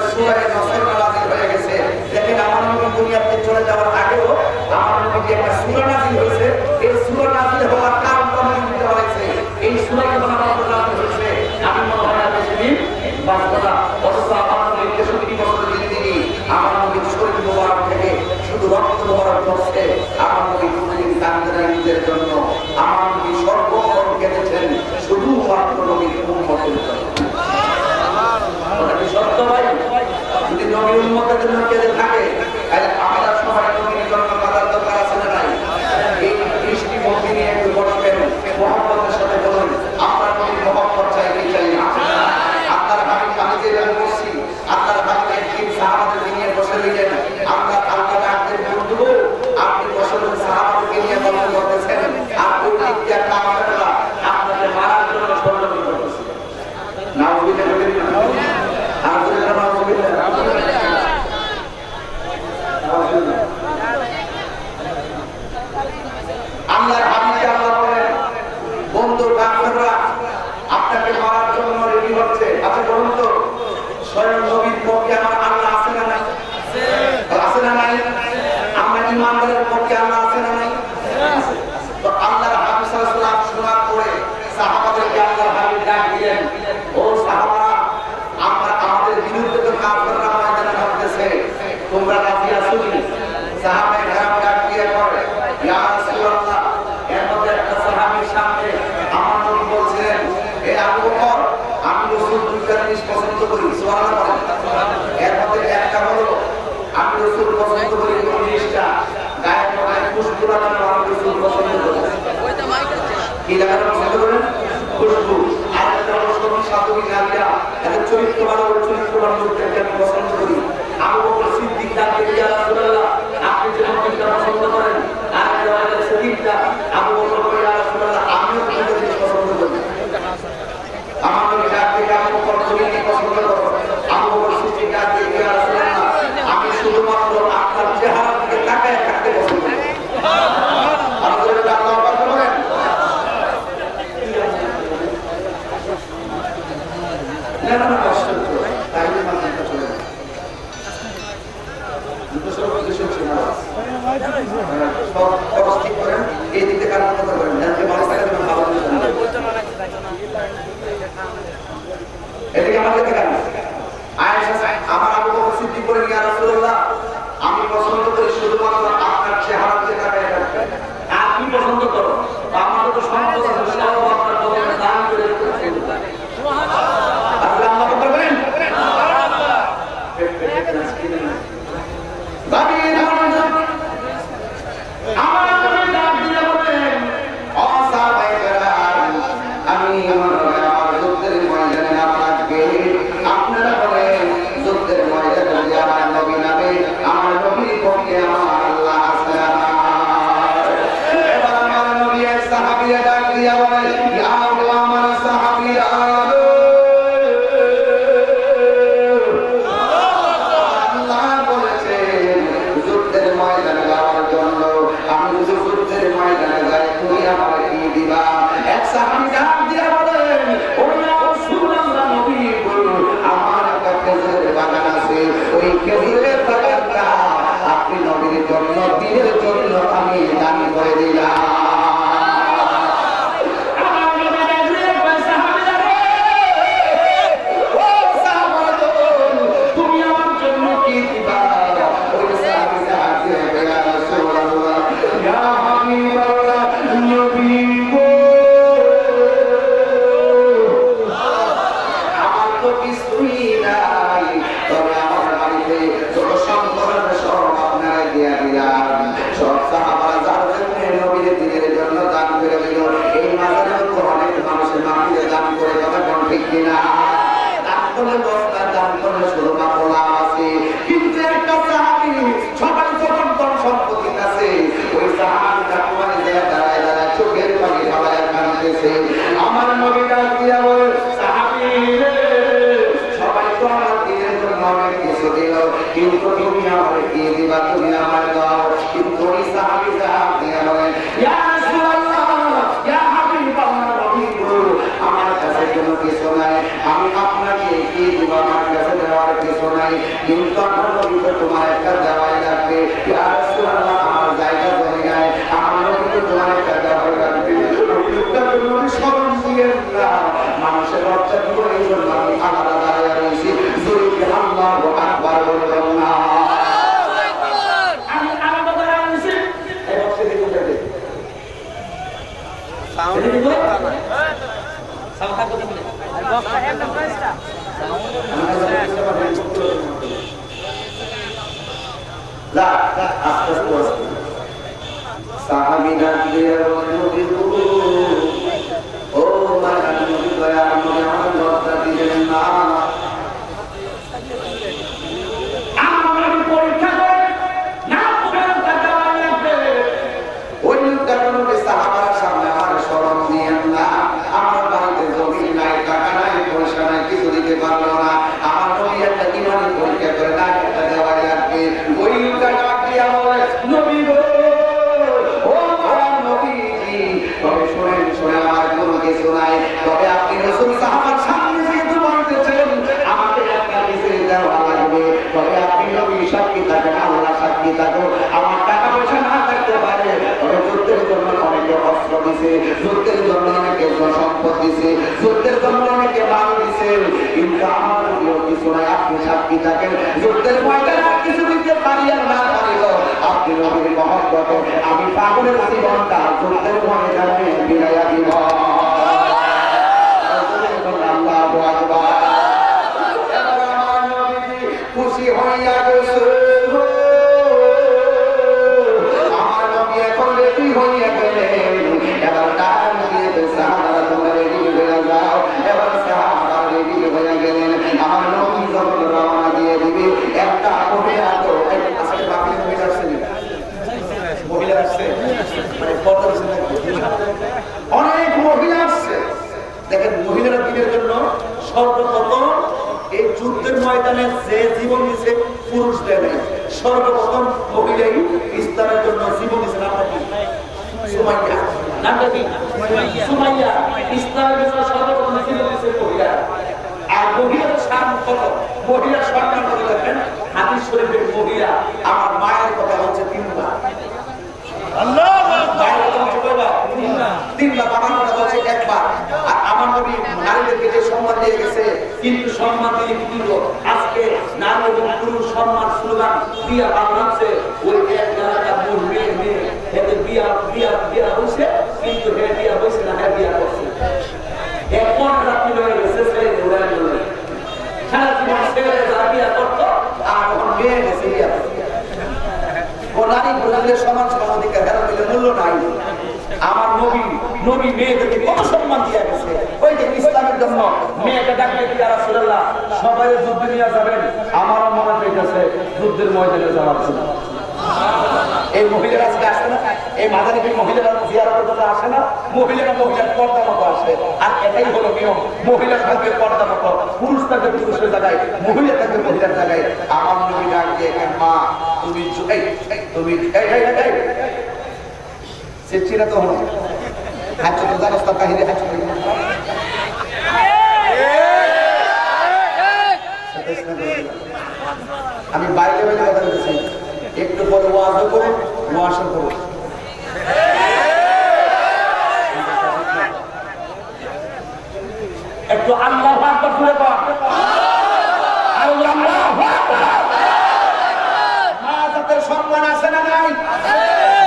সূরা নসর নাযিল হয়ে গেছে দেখেন আমার নবী দুনিয়াতে চলে যাওয়ার আগেও আমার নবী একটা সূরা নাযিল হয়েছে এই সূরা নাযিল হওয়ার কারণ আমি বুঝতে পারছি এই সূরা যখন আমার নাযিল হয়েছে আমি মনে হয় বেশি দিন বাঁচবো না অথচ আমার নবী 63 বছর জিন্দেগি আমার নবীর শরীর মোবারক থেকে শুধু রক্ত মোবারক ঝরছে আমার নবী কোনদিন কাঁদতেন না নিজের জন্য আমার নবী সর্বক্ষণ কেঁদেছেন শুধুমাত্র নবীর উম্মতের জন্য সত্য ভাই যদি নবীর উম্মতের জন্য কেঁদে থাকে তাহলে আমরা সবাই নবীর জন্য কাঁদার দরকার আছে না নাই এই দৃষ্টি ভক্তি নিয়ে একটু বসবেন মহব্বতের সাথে বলুন আমরা নবীর মহব্বত চাই কি চাই না আপনার আমি কাজে বসছি আপনার ভাইকে একদিন সাহাবাদেরকে নিয়ে বসে রইলেন আমরা আল্লাহ ডাকতে বন্ধু আপনি বসলেন সাহাবাদেরকে নিয়ে গল্প করতেছেন আর ওই দিক দিয়ে কাফেররা আপনাকে মারার জন্য ষড়যন্ত্র করতেছে নাউযুবিল্লাহ আল্লাহর হাবিবকে আল্লাহ বলেন বন্ধু কাফেররা আপনাকে মারার জন্য রেডি হচ্ছে আচ্ছা বলুন তো স্বয়ং নবীর পক্ষে আমার আল্লাহ আছে না নাই আছে না নাই আমরা ইমানদারের পক্ষে আল্লাহ আছে না নাই তো আল্লাহর হাবিব সাল্লাল্লাহু আলাইহি ওয়াসাল্লাম শোনার পরে সাহাবাদেরকে আল্লাহর হাবিব ডাক দিলেন ও সাহাবারা আমরা আমাদের বিরুদ্ধে তো কাফেররা ময়দানে নামতেছে তোমরা রাজি আছো কি সাহাবায়ে কেরাম ডাক দিয়ে বলে ইয়া রাসূলুল্লাহ এর মধ্যে একটা সাহাবীর সামনে আমার নবী বলছিলেন হে আবু বকর আমি রাসূল দুইটা জিনিস পছন্দ করি সুবহানাল্লাহ কিন্তু তুমি আমার কি দিবা তুমি আমার দাও কিন্তু ওই সাহাবী দিয়ে বলেন ইয়া রাসূলুল্লাহ ইয়া হাবিবাল্লাহ নবী গো আমার কাছে কোনো কিছু নাই আমি আপনাকে কি দিব আমার কাছে দেওয়ার কিছু নাই কিন্তু আমার নবী তো তোমার একটা দেওয়াই লাগবে ইয়া রাসূলুল্লাহ আমার জায়গা জমি নাই আমার নবী তো তোমার একটা দেওয়াই লাগবে নবী স্মরণ দিয়েন না মানুষের লজ্জা দিব এই জন্য আমি আলাদা দাঁড়িয়ে রয়েছি জোরে আল্লাহু আকবার বললাম না আমি আলাদা দাঁড়িয়ে রয়েছি এই বক্সে দেখুন দেখে সাউন্ড দিব সাউন্ড থাকবে আর বক্সটা একদম প্রাইসটা লা আস্তে আস্তে সাহাবীরা দিয়ে নবী ও মায়ার নবী দয়ার নবী আমার লজ্জা দিবেন না আমার পরীক্ষা করে না পুরো টাকা লাগবে ওই কারণে সাহাবারা সামনে আমার শরম দিয়েন না আমার বাড়িতে জমি নাই টাকা নাই পয়সা নাই কিছু দিতে পারলো না আমার নবী একটা ইমানি পরীক্ষা করে না একটা দেওয়া লাগবে ওই টাকা দিয়ে আমার নবী গো ও আমার নবীজি তবে শুনে আমার কোনো কিছু নাই তবে আপনি রাসূল সাহাবার সামনে যেহেতু বলতেছেন আমাকে একটা কিছু দেওয়া লাগবে তবে আপনি নবী সাক্ষী থাকেন আল্লাহ সাক্ষী থাকো আমার টাকা পয়সা না থাকতে পারে তবে যুদ্ধের জন্য অনেকে অস্ত্র দিছে যুদ্ধের জন্য অনেকে সম্পদ দিছে যুদ্ধের জন্য অনেকে মাল দিছে কিন্তু আমার কিছু নাই আপনি সাক্ষী থাকেন যুদ্ধের ময়দানে আর কিছু দিতে পারি আর না পারিল আপনি নবীর মহব্বতে আমি পাগলের জীবনটা যুদ্ধের ময়দানে বিলাইয়া দিব আল্লাহু আকবার এবার আমার নবীজি খুশি হইয়া গেছে আমার নবী এখন রেডি হইয়া গেলেন এবার টাইম দিয়ে সাহাবারা তোমরা রেডি হয়ে যাও এবার সাহাবারা রেডি হয়ে গেলেন আমার নবী যখন রওনা দিয়ে দিবে একটা মহিলা তো আজকে বাকি মহিলা আসছে মহিলা আসছে মানে কত অনেক মহিলা আসছে দেখেন মহিলারা দিনের জন্য সর্বপ্রথম এই যুদ্ধের ময়দানে যে জীবন দিছে পুরুষ দেয় সর্বপ্রথম মহিলাই ইসলামের জন্য জীবন দিছে নামটা কি সুমাইয়া নামটা কি সুমাইয়া ইসলামের জন্য সর্বপ্রথম জীবন দিছে মহিলা আর মহিলার শান কত মহিলার সম্মান কত দেখেন হাদিস শরীফের মহিলা আমার মায়ের কথা হচ্ছে তিনবার আল্লাহু আকবার তিনবার বাবার কথা হচ্ছে একবার আর আমার নবী নারীদেরকে যে সম্মান দিয়ে গেছে কিন্তু সম্মান দিয়ে কি দিল আজকে নারী এবং পুরুষ সম্মান স্লোগান বিয়া বাংলাদেশে ওই এক জায়গা মেয়ে এতে বিয়া বিয়া বিয়া হয়েছে কিন্তু হে বিয়া হয়েছে না হে বিয়া করছে এখন রাত্রি হয়ে গেছে ছেলে ঘুরে গেল সারা জীবন ছেলে যারা বিয়া করতো আর এখন মেয়ে গেছে বিয়া ও নারী পুরুষদের সমান সমান অধিকার হেরা দিলে মূল্য নাই আমার নবী মেয়েদেরকে কত সম্মান দিয়ে গেছে ওই যে ইসলামের জন্য মেয়েকে ডাকলে কি রাসূলুল্লাহ সবাই যুদ্ধে নিয়ে যাবেন আমারও মনে হইতেছে যুদ্ধের ময়দানে যাওয়ার জন্য এই মহিলারা আজকে আসে না এই মাদারে কি মহিলারা জিয়ারতের জন্য আসে না মহিলারা মহিলার পর্দা মতো আসে আর এটাই হলো নিয়ম মহিলার থাকবে পর্দা মতো পুরুষ থাকবে পুরুষের জায়গায় মহিলা থাকবে মহিলার জায়গায় আমার নবী ডাক দিয়ে মা তুমি তুমি চিঠিটা তো হলো হাত চোখ রাস্তা কাহিনী হাত চোখ আমি বাইরে বাইরে কথা বলছি একটু পরে ওয়াজ করুন ওয়াজ করুন একটু আল্লাহু আকবার বলে বল আল্লাহু আকবার মা জাতের সম্মান আছে না নাই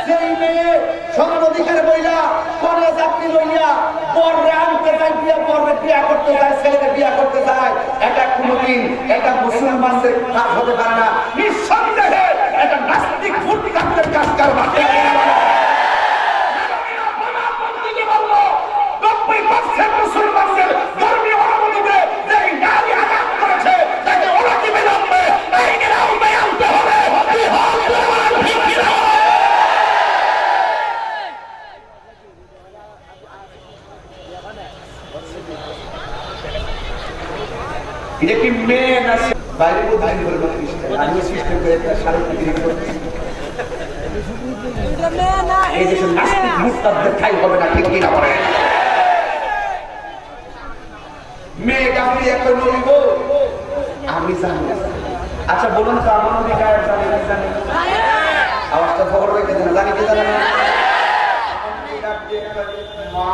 যেই মেয়ে সমান অধিকার বইলা কোনে চাকরি লইয়া পরে আনতে চাই পরে বিয়া করতে চায় ছেলেকে বিয়া করতে চায় এটা কোনোদিন এটা মুসলমানদের কাজ হতে পারে না নিঃসন্দেহে এটা নাস্তিক ফুটকাতের কাজ কারবার মুসলমানদের ধর্মীয় অনুমতিতে যে নারী আঘাত করেছে তাকে ওরা কি বিলম্বে আইনের আওতায় আনতে হবে এটা কি মেয়ে না বাইরে বোধহয় হলো সিস্টেম, আমি সিস্টেম করে একটা সাড়ে বিক্রি করছি। এই দেশের নাস্তিক মুরতাদদের ঠাই হবে না, ঠিক কিনা বলেন? মেয়েকে আপনি একটা নলিব আমি জানি। আচ্ছা বলুন তো আমার নদী গায়ের জানি না জানি? আওয়াজটা খবর রেখে দেন, জানি কি জানেন না? মা,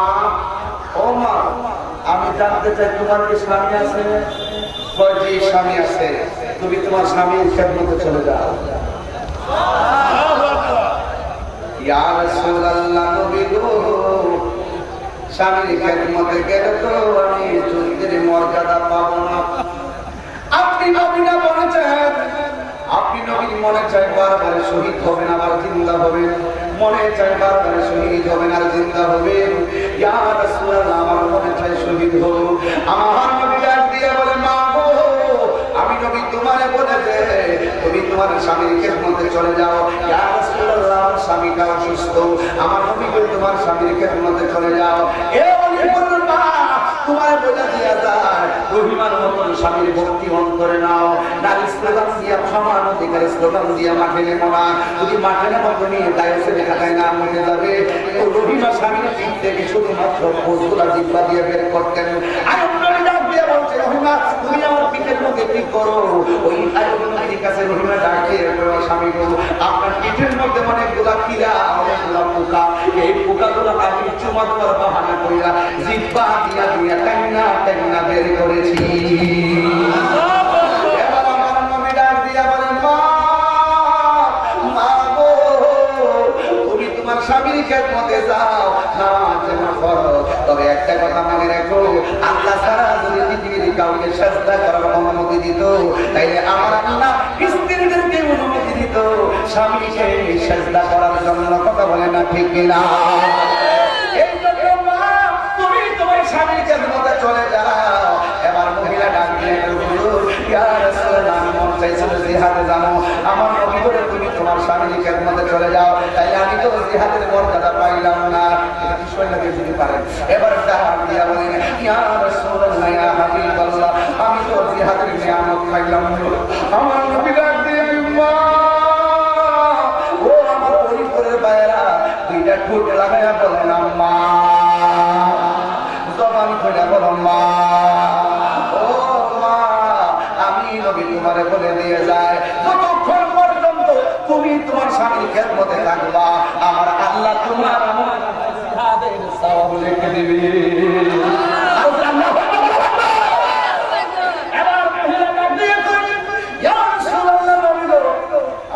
ও মা, আমি জানতে চাই তোমার কি স্বামী আছে? যে স্বামী আছে, তুমি তোমার স্বামীর খেদমতে চলে যাও। ইয়া রাসূলুল্লাহ, নবী গো, স্বামীর খেদমতে গেলে তো আমি যুদ্ধের মর্যাদা পাবো না। আপনি নবী না বলেছেন, আপনি নবীর মনে চাই বারবার শহীদ হবেন আবার জিন্দা হবেন, মনে চাই বারবার শহীদ হবেন আর জিন্দা হবেন। ইয়া রাসূলুল্লাহ, আমার মনে চাই শহীদ হব। আমার নবী ডাক দিয়ে বলে, মা গো, আমি নবী তোমারে বলেছে তুমি তোমার স্বামীর খেদমতে চলে যাও। ইয়া রাসূলুল্লাহ, স্বামীটা অসুস্থ, আমার নবী বলে তোমার স্বামীর খেদমতে চলে যাও। এ বলি বলুন মা, তোমার বলে দিয়া যায় রহিমার মতন স্বামীর ভক্তি অন্তরে নাও। নারী স্লোগান দিয়া, সমান অধিকার স্লোগান দিয়া মাঠে নেবো না। যদি মাঠে নেবো তুমি দায়সে লেখাটাই না মরে যাবে। ও রহিমা স্বামীর দিক থেকে শুধুমাত্র পোষগুলা জিব্বা দিয়ে বের করতেন। বলছে রহিমা, তুমি আমার পিঠের মধ্যে কি করো? ওই নবীর কাছে রহিমা ডাকে, স্বামী গো, আপনার পিঠের মধ্যে অনেকগুলা কিরা, অনেকগুলা পোকা, এই পোকাগুলো আমি চুমা দেওয়ার বাহানা কইরা জিব্বা দিয়া দিয়া টাইনা টাইনা বের করেছি। এবার আমার নবী ডাক দিয়া বলেন, মা, মা গো, তুমি তোমার স্বামীর খেদমতে যাও, নামাজ ফরজ। তবে একটা কথা মনে রাখো, আল্লাহ ছাড়া যদি পৃথিবীর কাউকে সাজদা করার অনুমতি দিত, তাইলে আমার আল্লাহ স্ত্রীদেরকে অনুমতি দিত স্বামীকে সাজদা করার জন্য। কথা বলে না, ঠিক কিনা? এই জন্য মা, তুমি তোমার স্বামীর খেদমতে চলে যাও। এবার মহিলা ডাক দিয়ে হুজুর, ইয়া রাসূলুল্লাহ, আমি মন চাইছিল জিহাদে যাবো, আমার নবী বলে তুমি তোমার স্বামীর খেদমতে চলে যাও, তাইলে আমি তো জিহাদের মর্যাদা পাইলাম না। এটা কি সই লাগে যদি পারেন? এবার ডাক দিয়া বলেন, ইয়া রাসূলুল্লাহ, ইয়া হাবিবাল্লাহ, আমি তো জিহাদের নিয়ামত পাইলাম না। আমার নবী ডাক দিয়ে, মা, ও আমার পরিবারের ভাইরা, দুইটা ঠোঁট লাগাইয়া বলেন আম্মা, জবান খুলে বলো মা। ও মা, আমি নবী তোমারে বলে দিয়ে যায়, যতক্ষণ পর্যন্ত তুমি তোমার স্বামীর খেদমতে থাকবা, আমার আল্লাহ তোমার জিহাদের সওয়াব লিখে দিবে।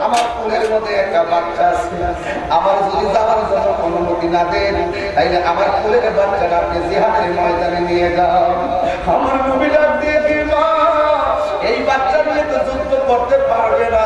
আমার কোলের মধ্যে একটা বাচ্চা আছে, আমার যদি যাওয়ার জন্য অনুমতি না দেন, তাইলে আমার কোলের বাচ্চাটা আপনি জিহাদের ময়দানে নিয়ে যাও। আমার নবী ডাক দিয়ে, মা, এই বাচ্চা নিয়ে তো যুদ্ধ করতে পারবে না,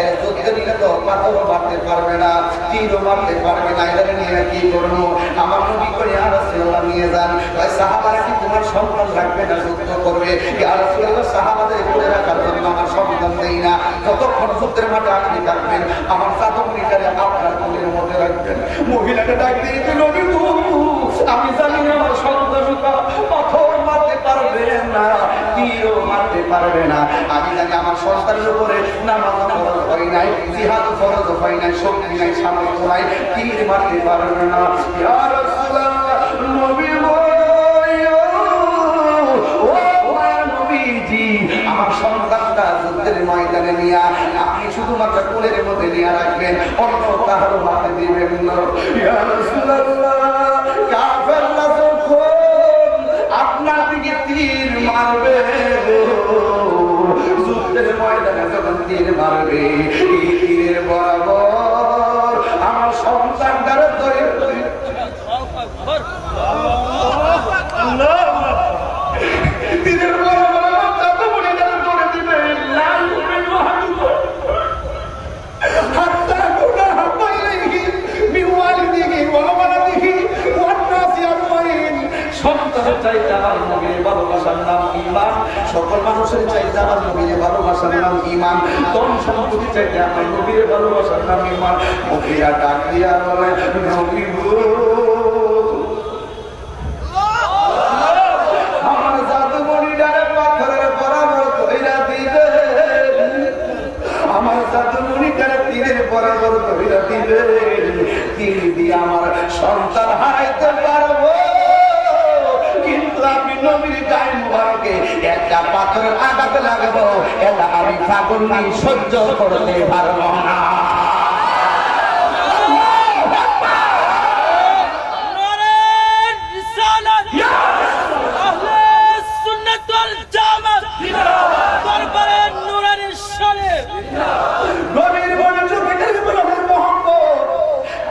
এর যুদ্ধে নিলে তো পাথরও মারতে পারবে না, তীরও মারতে পারবে না, এদের নিয়ে কি করবো? আমার নবী করে ইয়া রাসূলুল্লাহ নিয়ে যান। ভাই সাহাবারা কি তোমার সন্তান রাখবে না যুদ্ধ করবে? ইয়া রাসূলুল্লাহ, সাহাবাদের করে রাখার জন্য আমার সন্তান দেই না, যতক্ষণ যুদ্ধের মাঠে আপনি থাকবেন আমার চাদর নিকারে আপনার কোলের মধ্যে রাখবেন। মহিলাকে ডাক দিয়ে, নবী গো, আমি জানি না আমার সন্তানটা পাথর মারতে পারবে না, তীরও মারতে পারবে না, আমি জানি আমার সন্তানের উপরে নামাজ ফরজ হয় নাই, জিহাদ ফরজ হয় নাই, শক্তি নাই, সামর্থ্য নাই, তীর মারতে পারবে না। ইয়া রাসূলুল্লাহ, নবী গো, ও নবীজি, আমার সন্তানটা যুদ্ধের ময়দানে নিয়ে আপনি শুধুমাত্র কোলের মধ্যে নিয়ে রাখবেন, অন্য কারো হাতে দিবেন না। ইয়া রাসূলুল্লাহ, কাফেররা যখন আপনার দিকে তীর মারবে, যুদ্ধের ময়দানে যখন তীর মারবে, এই তীরের বরাবর আমার সন্তানটারে ধরে তীরের বরাবর যত বলে তারা ধরে দিবে, লাল করে হাঁটু হাত্তা গুনা হাবাইহি বিওয়ালিদিহি ওয়া ওয়ালাদিহি ওয়ান নাসি আজমাইন। সন্তানের চাইতে আমার নবীর ভালোবাসার নাম ঈমান, সকল মানুষের চাইতে আমার নবীর ভালোবাসার নাম ঈমান, ধন সম্পত্তি চাইতে আমার নবীর ভালোবাসার নাম ঈমান। মহিলা ডাক দিয়া বলে, নবী গো, আমার জাদুমণিটারে পাথরের বরাবর কইরা দিবে, দিয়ে আমার সন্তান হারাইতে পারবো, কিন্তু আপনি নবীর গায়ে মুবারকে একটা পাথরের আঘাত লাগবো, এটা আমি পাগলনি সহ্য করতে পারবো না।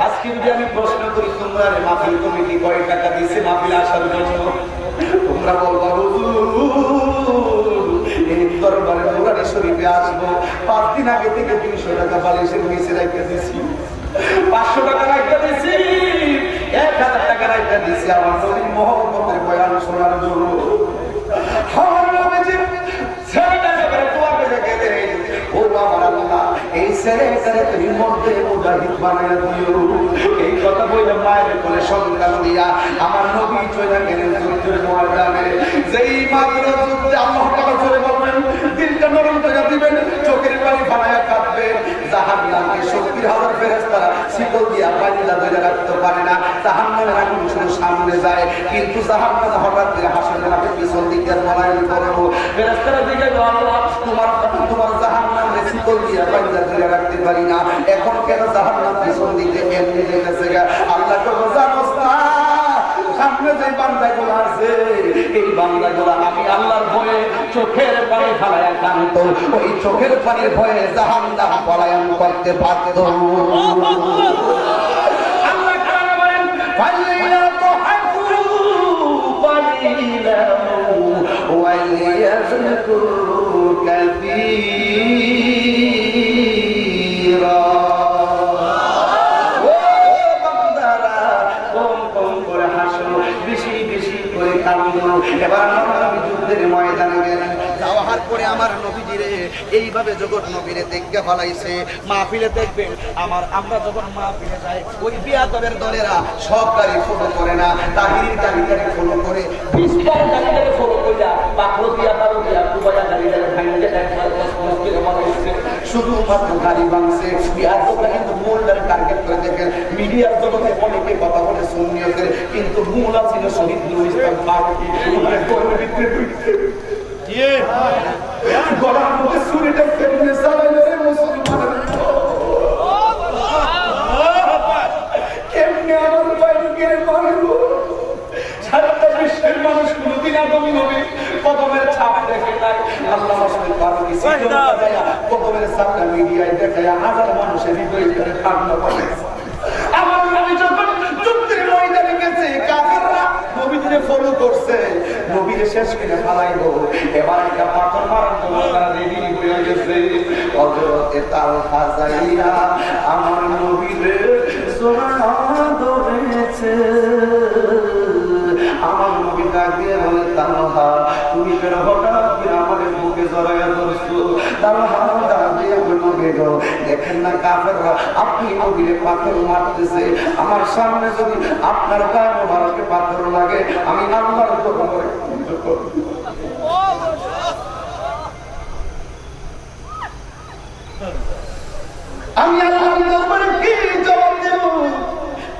আজকে যদি আমি প্রশ্ন করি তোমরা মাহফিল কমিটি কয় টাকা দিচ্ছে মাহফিল আসার জন্য, তোমরা বলবা এই দরবারে নুরানি শরীফে আসবো, 5 দিন আগে থেকে 300 টাকা বালিশের নিচে রাখতে দিছি, 500 টাকা রাখতে দিছি, 1000 টাকা রাখতে দিছি আমার নবীর মহব্বতের বয়ান শোনার জন্য। আমার নবীজি ছেলেটাকে করে তোমাকে দেখে দেয়, ও আমার আল্লাহ এই ছেলেটারে তুমি মধ্যে মুজাহিদ বানায় দিও। এই কথা বলে মায়ের কোলে সন্তান দিয়া আমার নবী চলে গেলেন যুদ্ধের ময়দানে। যেই মাত্র যুদ্ধে আল্লাহ তাআলা জোরে বলবেন, দিলটা নরম করে দিবেন, চোখের পানি ফালায়া কাঁদবেন, জাহান্নামে 70,000 ফেরেশতারা শিকল দিয়া পানিলা ধরে রাখতে পারে না, জাহান্নামের আগুন শুধু সামনে যায়, কিন্তু জাহান্নাম হঠাৎ করে হাসরের মাঠে পিছন দিকে পলায়ন করবো। ফেরেশতারা দিকে আল্লাহ তোমার জাহান্নামে শিকল দিয়া পানিলা ধরে রাখতে পারি না, এখন কেন জাহান্নাম পিছন দিকে এমনি যেতেছে? আল্লাহ তো জানোস না সামনে যে বান্দাগুলো আছে এই বান্দাগুলো আমি আল্লাহর ভয়ে চোখের পানি ফালায়া কাঁদতো, ওই চোখের পানির ভয়ে জাহান্নাম পলায়ন করতে পারত। আল্লাহ তাআলা বলেন ফালিয়াতহাকু কালিলান ওয়ালিয়াযকুরু কাসীরা। এবার নবী যুদ্ধের ময়দানে গেলেন, যাওয়ার পরে আমার নবীজিরে এইভাবে জগৎ নবীরে দেখতে ফলাইছে। মাহফিলে দেখবেন আমরা যখন মাহফিলে যাই ওই বিয়াদবের দলেরা সব গাড়ি ফলো করে না, তাহিরির গাড়ি ফলো করে, 20টা গাড়ি ফলো কইরা পাথর দিয়া তারও দিয়া কুবায়া গাড়ি ভাঙিয়ে একবার মসজিদে বানাইছে, শুধুমাত্র গাড়ি ভাঙছে। বিয়াদবরা কিন্তু মূলটার টার্গেট করে দেখেন, মিডিয়ার জগতে অনেকে কথা বলে সুন্নিয়তের, কিন্তু মূল ছিল শহীদ নূর ইসলাম ফারুকী। গলার মধ্যে ছুরিটা কেমনে চালাইলো রে মুসলমানের, কেমনে আমার বাইরে মারলো। সারা বিশ্বের মানুষ কোনদিন আদমি নবী কদমের ছাপ দেখে নাই। আল্লাহ শহীদ ফারুকী কদমের ছাপটা মিডিয়ায় দেখায় হাজার মানুষের হৃদয় করে ঠান্ডা করে। আমার নবী যখন যুদ্ধের ময়দানে গেছে, কাফেররা নবীকে ফলো করছে, নবীকে শেষ করে ফালাইবো, এবার একটা পাথর মারার জন্য তারা রেডি হয়ে গেছে। হযরতে তালহা যাইয়া আমার নবীরে জড়ায়া ধরেছে। আমার নবী ডাক দিয়ে বলে, তালহা তুমি কেন হঠাৎ করে আমাদের বুকে জড়ায়া ধরছো? তালহা ডাক দিয়ে নবী গো দেখেন না কাফেররা আপনি নবীরে পাথর মারতেছে, আমার সামনে যদি আপনার গায়ে মোবারকে পাথর লাগে আমি আল্লাহর দরবারে আমি আল্লাহর দরবারে কি জবাব দেব?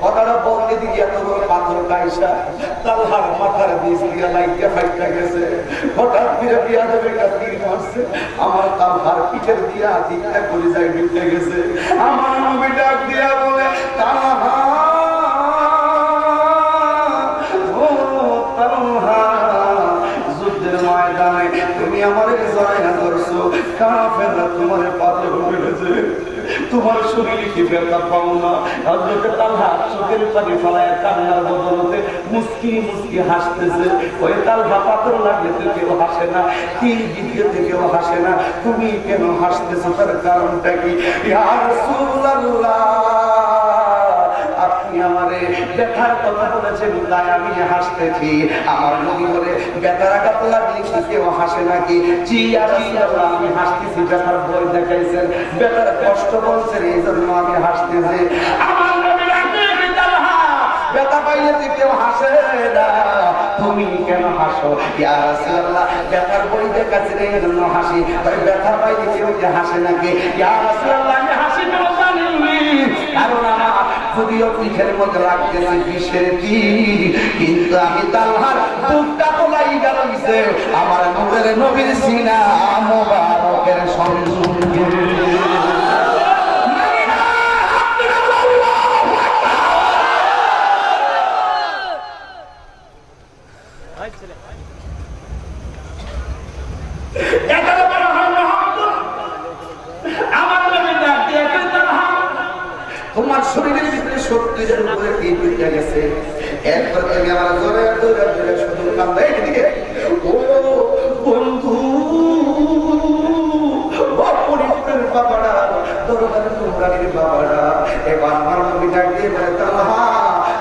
কথাটা বলতে দিকে এত বড় পাথর কাইসা তালহার মাথার বীজ দিয়ে লাইটটা ফাইটটা গেছে। হঠাৎ করে বিয়াদবে একটা তীর মারছে, আমার তালহার পিঠের দিয়া দিকটা করে যায় ঢুকে গেছে। আমার নবী ডাক দিয়া বলে, তালহা ও তালহা, যুদ্ধের ময়দানে তুমি আমাদের জড়াইয়া ধরছো, কাফেররা তোমার পাথর মেরেছে, তোমার শরীরে কি ব্যথা পাও না? হযরতে তালহা চোখের পানি ফলায়া কান্নার বদলতে মুস্কি মুস্কি হাসতেছে। ওই তালহা পাথর লাগলে তো কেউ হাসে না, তীর দিতে কেউ হাসে না, তুমি কেন হাসতেছো? তার কারণটা কি? ইয়া রাসূলুল্লাহ, আপনি আমারে ব্যথার কথা বলেছেন তাই আমি হাসতেছি। আমার নবী বলে, ব্যথার আঘাত লাগলে কি কেউ হাসে নাকি? জি ইয়া রাসূলুল্লাহ, আমি হাসতেছি, ব্যথার ভয় দেখাইছেন, ব্যথার কষ্ট বলছেন, এই জন্য আমি হাসতেছি। আমার নবী ডাকতে, তালহা ব্যথা পাইলে তো কেউ হাসে না, তুমি কেন হাসো? ইয়া রাসূলুল্লাহ, ব্যথার ভয় দেখাইছেন এই জন্য হাসি, তাই ব্যথা পাইলে কেউ যে হাসে নাকি? ইয়া রাসূলুল্লাহ, আমি হাসি কেন জানি, কারণ আমার যদিও পিঠের মধ্যে লাগতেছে বিষের তীর, কিন্তু আমি তালহার বুকটা তো লাইগা রইছে আমার নূরের নবীর সিনা মোবারকের সঙ্গে। তোমার শরীরের ভিতরে শক্তির উপরে কি বিদ্যা গেছে, এরপর তুমি আমার জোরে জোরে জোরে শুধু কান্দে এদিকে। ও বন্ধু, অপরিচিতের বাবারা, দরবারের তোমরানির বাবারা, এবার আমার নবী ডাক দিয়ে বলে, তালহা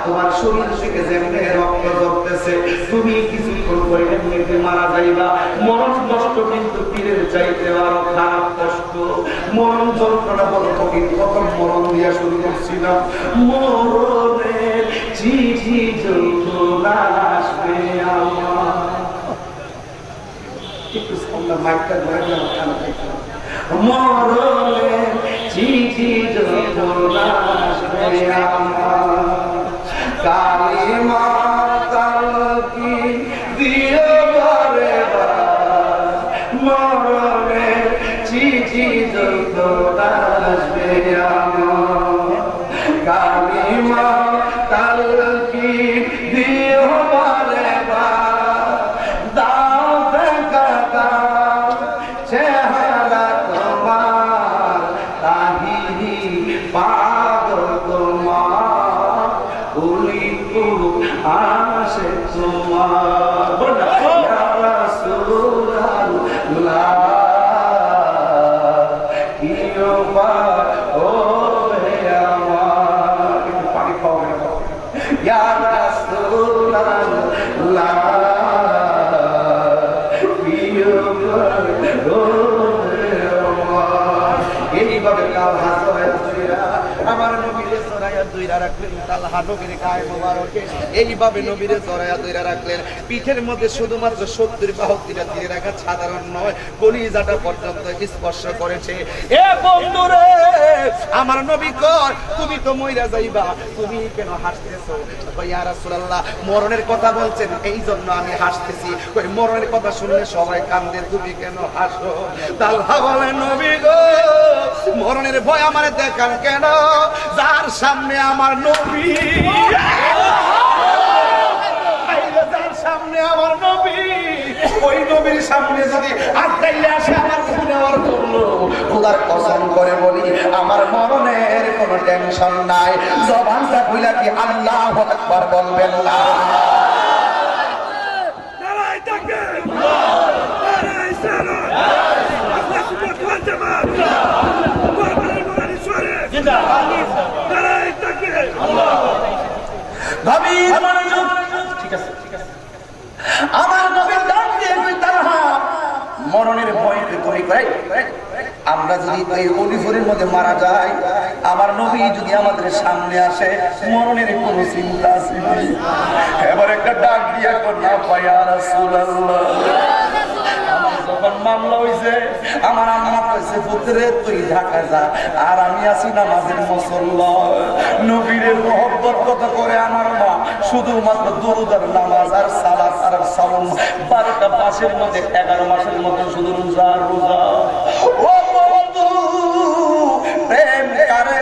তোমার শরীর থেকে যেমনি রক্ত ঝরতেছে, তুমি কিছুক্ষণ পরে এমনিতে মারা যাইবা। মরণ কষ্ট কিন্তু পীরের চাইতে আরো খারাপ কষ্ট। মরণ যন্ত্রণা বড় কঠিন, তখন মরণ দিয়া শুরু করছিলাম। মরণের চিঠি যন্ত্রণা আসবে আমার, একটু সামনে মাইকটা ধরে আমার কানে দেখলাম। মরণের চিঠি যন্ত্রণা আসবে আমার, কালিমা তালকি দিও বারে বার, মরণের চিঠি যন্ত্রণা আসবে আমার, কালিমা তালকি দিও বারে বার, দাও দেখা দাও চেহারা তোমার, তাহিরি পাগল তোমার, আসে তোমার, ইয়া রাসূলুল্লাহ কিও হবে আমার, একটু পানি খাওয়া হবে, ইয়া রাসূলুল্লাহ কিও হবে আমার। এইভাবে কাল হাসরে আমার নবীরে চড়াইয়া দুইরা রাখলেন, তালহা নবীর গায়ে মোবারকে এইভাবে নবীরে চড়াইয়া দুইরা রাখলেন। পিঠের মধ্যে শুধুমাত্র 70-72টা তীর রাখা সাধারণ নয়, কলিজাটা পর্যন্ত স্পর্শ করেছে। এ বন্ধুরে, আমার নবী কর, তুমি তো মইরা যাইবা, তুমি কেন হাসতেছো? ইয়া রাসূলুল্লাহ, মরণের কথা বলছেন এই জন্য আমি হাসতেছি। ওই মরণের কথা শুনলে সবাই কান্দে, তুমি কেন হাসো? তালহা বলে, নবী গো, মরণের ভয় আমারে দেখান কেন? যার সামনে আমার নবী, যার সামনে আমার নবী, ওই নবীর সামনে যদি আটকাইলে আসে আমার নেওয়ার জন্য, খোদার কসম করে বলি আমার মরণের কোনো টেনশন নাই। জবানটা খুলে কি আল্লাহু আকবার বলবেন না? নারায়ে তাকবীর, নারায়ে ইসলাম, আল্লাহু আকবার জামাত, আমার নবীর ডাক দিয়ে তালহা মরণের ভয় তুমি করে, আমরা যদি এই অলিফরের মধ্যে মারা যাই, আমার নবী যদি আমাদের সামনে আসে, মরণের কোনো চিন্তা আছে? এবার একটা ডাক দিয়া কর না, ইয়া রাসূলুল্লাহ, যখন মামলা হয়েছে আমার আম্মা কইছে, পুত্রে তুই ঢাকা যা, আর আমি আছি নামাজের মুসল্লা। নবীর মহব্বত কত করে আমার মা, শুধুমাত্র দুরূদ আর নামাজ আর সালাত আর সাওম, 12টা মাসের মধ্যে 11 মাসের মধ্যে শুধু রোজা রোজা। ও বন্ধু, প্রেম করে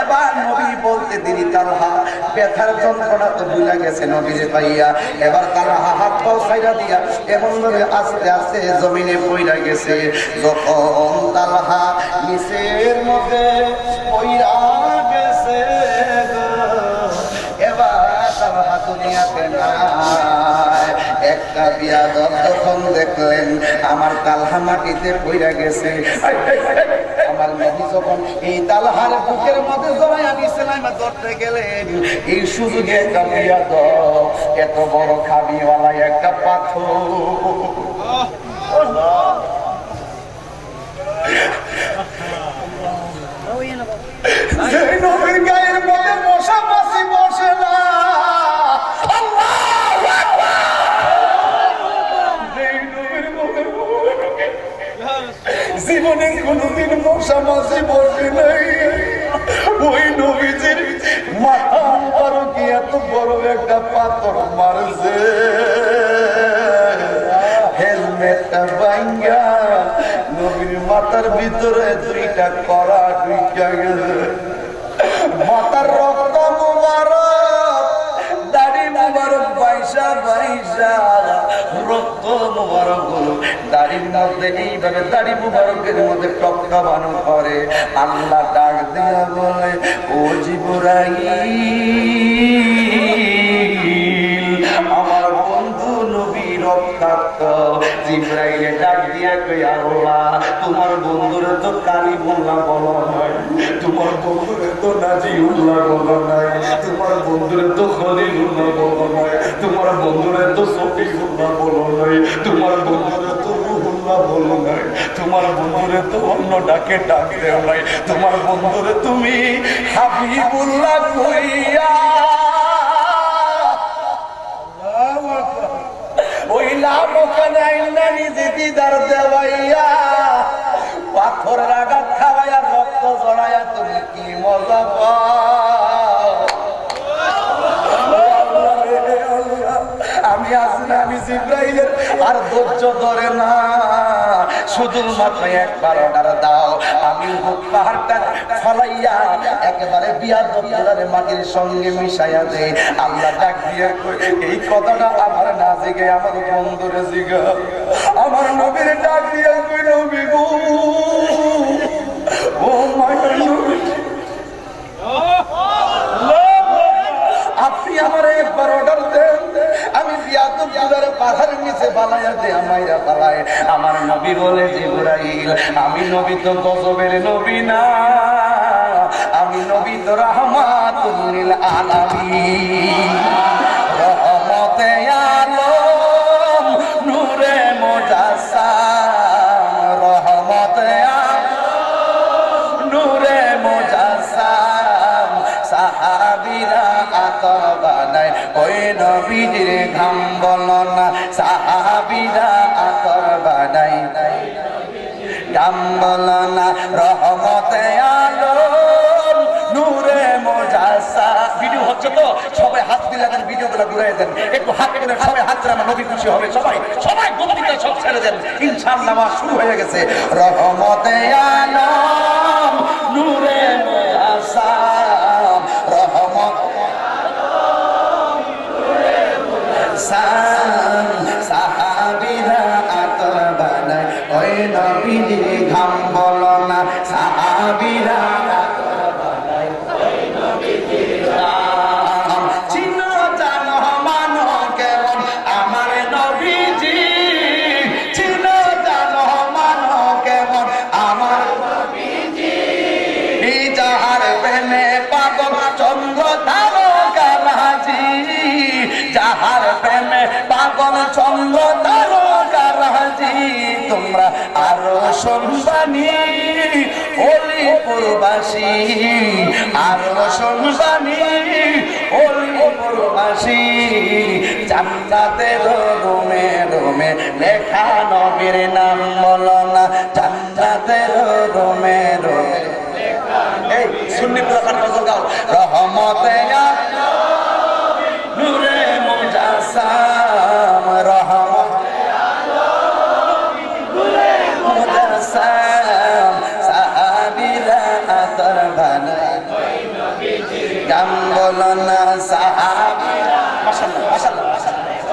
এবার নবী বলতে দেরি, তালহা ব্যথার যন্ত্রণা তো ভুলে গেছে নবীরে পাইয়া। এবার তালহা হাত পাও ছাইড়া দিয়া এমন ভাবে আস্তে আস্তে জমিনে পইড়া গেছে। যখন তালহা নিচের মধ্যে পইড়া গেছে, এবার তালহা দুনিয়াতে নাই। একটা বিয়াদব যখন দেখলেন আমার তালহা মাটিতে পইড়া গেছে, আমার নবী যখন এই তালহার বুকের মধ্যে জড়াইয়া নিছিলাম ধরতে গেলেন, এই সুযোগে একটা বিয়াদব এত বড় খাবিওয়ালা একটা পাথর, সেই নবীর গায়ের মধ্যে মশা মাছি বসে না। জীবনে কোনদিন মশা মাছি বসে নাই। ওই নবীজির মাথা মুবারকে এত বড় একটা পাথর মারছে, হেলমেটটা ভাঙ্গা নবীর মাথার ভিতরে দুইটা কড়া ঢুইকা গেছে। মাথার রক্ত মুবারক, দাড়ি মুবারক বাইসা বাইসা রক্ত মুবারক হলো দাড়ির মধ্যে, এইভাবে দাড়ি মুবারকের মধ্যে টপকা বানো করে। আল্লাহ ডাক দিয়া বলে, ও জিবরাইল, আমার বন্ধু নবী রক্ষার্থ। জিবরাইলে ডাক দিয়া কই, আল্লাহ তোমার বন্ধুরে তো কালিমুল্লাহ বলা হয়, তোমার বন্ধুরে তো নাজিউল্লাহ বলা নাই, তোমার বন্ধুরে তো খলিলুল্লাহ বলা নাই, তোমার বন্ধুরে তো সফিউল্লাহ বলা নাই, তোমার বন্ধুরে তো রুহুল্লাহ বলা নাই, তোমার বন্ধুরে তো অন্য ডাকে ডাক দেও নাই, তোমার বন্ধুরে তুমি হাবিবুল্লাহ কইয়া ওই লাভ ওখানে আইনা নিজে দিদার দেওয়াইয়া পাথরের আঘাত খাওয়াইয়া রক্ত জড়াইয়া তুমি কি মজা পাও। আমি আসি না, আমি জিবরাইলের আর ধৈর্য ধরে না, শুধুমাত্র একবার অর্ডার দাও, আমি পাহাড়টা ফলাইয়া একেবারে বিয়াদরে মাটির সঙ্গে মিশাইয়া দেই। আল্লাহ ডাক দিয়ে এই কথাটা আমার না জিগে আমার বন্ধুরে জিগা, আমার নবীর ডাক দিয়ে কই, নবী গো, ও মায়ের নবী, আপনি আমার একবার অর্ডার দেন, আমি বিয়াদরে পাহাড়ের নিচে বানাইয়া দে আমাইরা পালায়। আমার নবী বলে, জিবরাইল, আমি নবী তো গজবের নবী না, আমি নবী তো রাহমাতুল লিল আলামিন, রহমতে আলম, নূরে মুজাসসাম, রহমতে আলম, নূরে মুজাসসাম। সাহাবীরা আতর বানায় ওই নবীজির ঘাম বলো না, সাহাবীরা আতর বানায় ঘাম বলো না, রহমতে আলম, নূরে মুজাসসাম। ভিডিও হচ্ছে তো, সবাই হাত দিলে দেন, ভিডিওগুলো ঘুরাই দেন, একটু হাত দিলে সবাই হাত দিলে আমার নবী খুশি হবে। সবাই সবাই গতিটা সব ছেড়ে দেন, ইনশাআল্লাহ আমার শুরু হয়ে গেছে। রহমতে আলম, নূরে মুজাসসাম, রহমত সাহাবীরা আতর বানায় ওই নবীজির ঘাম বলো না, সাহাবীরা আতর বানায় ওই নবীজির ঘাম। চিনো জানো মানো কেমন আমার নবীজি, চিনো জানো মানো কেমন আমার নবীজি, যাহার প্রেমে পাগল চন্দ্র তারকারাজি, যাহার প্রেমে পাগল চন্দ্র তারকারাজি। তোমরা আরো শুনবানি অলিপুরবাসী, আরো শুনবানি অলিপুরবাসী, জান্নাতের রুমে রুমে লেখা নবীর নাম বলো না, জান্নাতের রুমে রুমে। এই সুন্নি প্রকার গজল গাও, রহমতে আলম, নূরে মুজাসসাম, রহমতে আলম, নূরে মুজাসসাম। সাহাবীরা আতর বানায় ওই নবীজির গাম বলো না, সাহাবীরা মাশাআল্লাহ মাশাআল্লাহ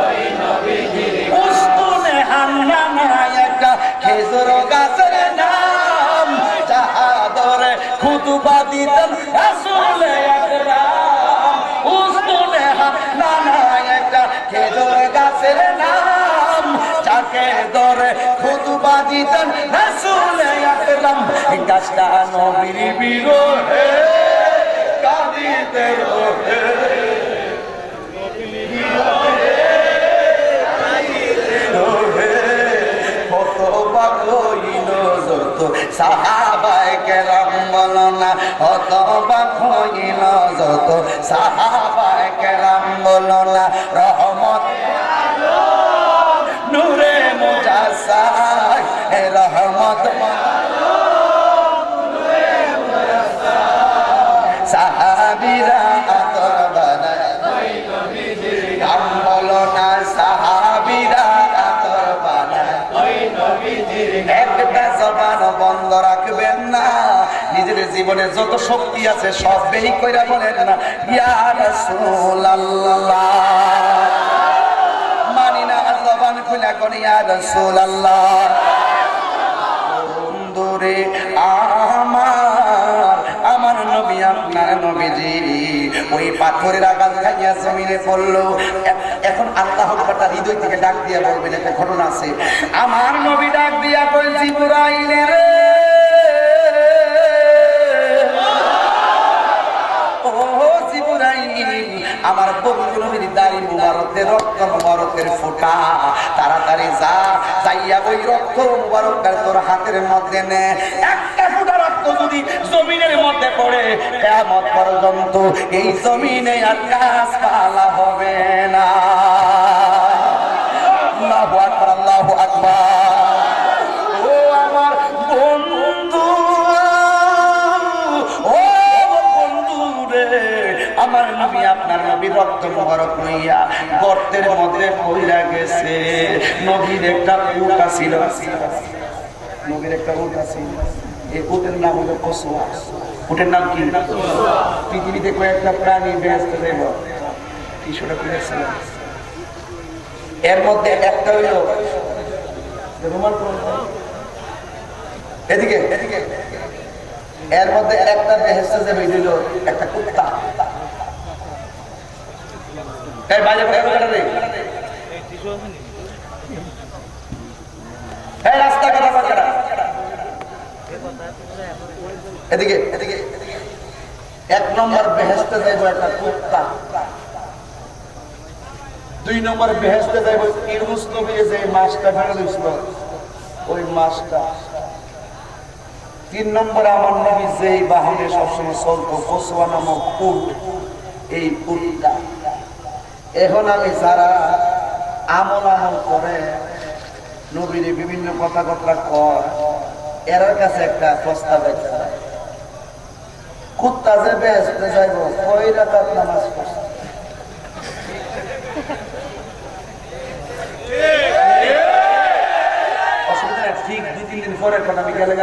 ওই নবীজির। উস্তুনে হান্নানা একটা খেজুর গাছের নাম, যাহাদরে খুতবা দিতেন রাসূল আকরাম। উস্তুনে হান্নানা একটা খেজুর গাছের নাম, যাকে ধরে খুতবা দিতেন রাসূল আকরাম। গাছটা নবীর বিরহে কাঁদিতে রহে, সাহাবায়ে কেরাম বলো না, হতবাক হইল যত, সাহাবায়ে কেরাম বলো না, রহমত আলম, নূরে মুজাসসাম, রহমত আলম, নূরে মুজাসসাম। জীবনে যত শক্তি আছে সব বেই কইরা বলেন না ইয়া রাসূলুল্লাহ। মানি না জবান খুলে কোন ইয়া রাসূলুল্লাহ। বন্ধুরে আমার নবী আপনার নবীজি ওই পাথরের আঘাত খাইয়া জমিনে পড়লো। এখন আল্লাহ তাআলা হৃদয় থেকে ডাক দিয়া বলবেন, একটা ঘটনা আছে। আমার নবী ডাক দিয়া কই জিবরাইল রে, আমার বন্ধু নবীর দাড়ি মুবারকের রক্ত মুবারকের ফোঁটা, তাড়াতাড়ি যা যাইয়া ওই রক্ত মুবারকটা তোর হাতের মধ্যে নে। একটা ফোঁটা রক্ত যদি জমিনের মধ্যে পড়ে কিয়ামত পর্যন্ত এই জমিনে আর গাছপালা হবে না। আল্লাহু আকবার, আল্লাহু আকবার। ও আমার বন্ধু, ও বন্ধু রে, আমার নবী আপনার নবীর রক্ত মুবারক লইয়া গর্তের মধ্যে পইড়া গেছে। নবীর একটা উট ছিল, নবীর একটা উট ছিল। এই উটের নাম হলো কসওয়া। উটের নাম কি? পৃথিবীতে কয়েকটা প্রাণী বেহেশতে যাইব, কিছুটা করেছিল। এর মধ্যে একটা হইল রোমান, এদিকে এদিকে, এর মধ্যে একটা বেহেশতে যাবে হইল একটা কুত্তা। এই বাইরে কোথাটা রে, এই রাস্তা কথা কথা, এদিকে এদিকে। এক নম্বর বেহেশতে যাইব একটা কুত্তা, দুই নম্বর বেহেশতে যাইব ইউনুস নবী যে মাছটা ফেলে দিয়েছিল ওই মাছটা, তিন নম্বরে আমার নবী যেই বাহনে সবসময় চলতো কসওয়া নামক উট, এই উটটা। এখন আমি যারা আমল করে নবীর বিভিন্ন কথাবার্তা কর, এর কাছে একটা প্রস্তাব আছে। কুত্তা যে বেহেশতে যাইব কয় রাকাত নামাজ পড়ছে? অসুবিধা নেই, ঠিক 2-3 দিন পরে এখন আমি গেলে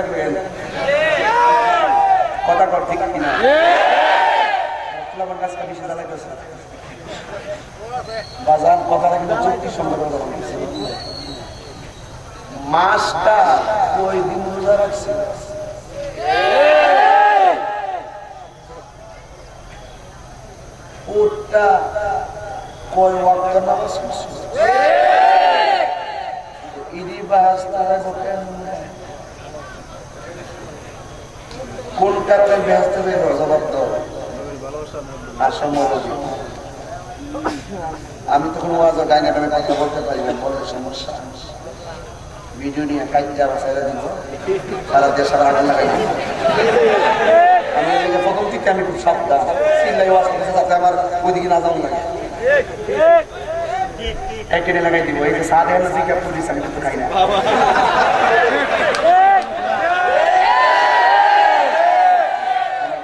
কথা কর, ঠিক কিনা? আমার কাছে বেশি জ্বালাইতেছে বাজার, কথাটা কিন্তু চুক্তির সঙ্গে কথা বলতেছে। মাসটা কই দিন রোজা রাখছে? উটটা কয় ওয়াক্ত নামাজ পড়ছে? ইদি বাহাস তারা বকেন কোন কারণে ব্যস্ত হয়ে জবাব দাও। আমি তখন ওয়াজ ডাইনামে কথা বলতে পারি না, বলে সমস্যা। ভিডিও নিয়ে কাজটা ছেড়ে দিব, সারা দেশ সারা আগুন লাগাই দিব। আমি প্রথম থেকে আমি খুব সাবধান, চিল্লাই ওয়াজ করতেছে যাতে আমার ওইদিকে না যাওয়া লাগে, টেনে লাগাই দিব। এই যে সাদে জিকা পুলিশ আমি কিন্তু খাই না।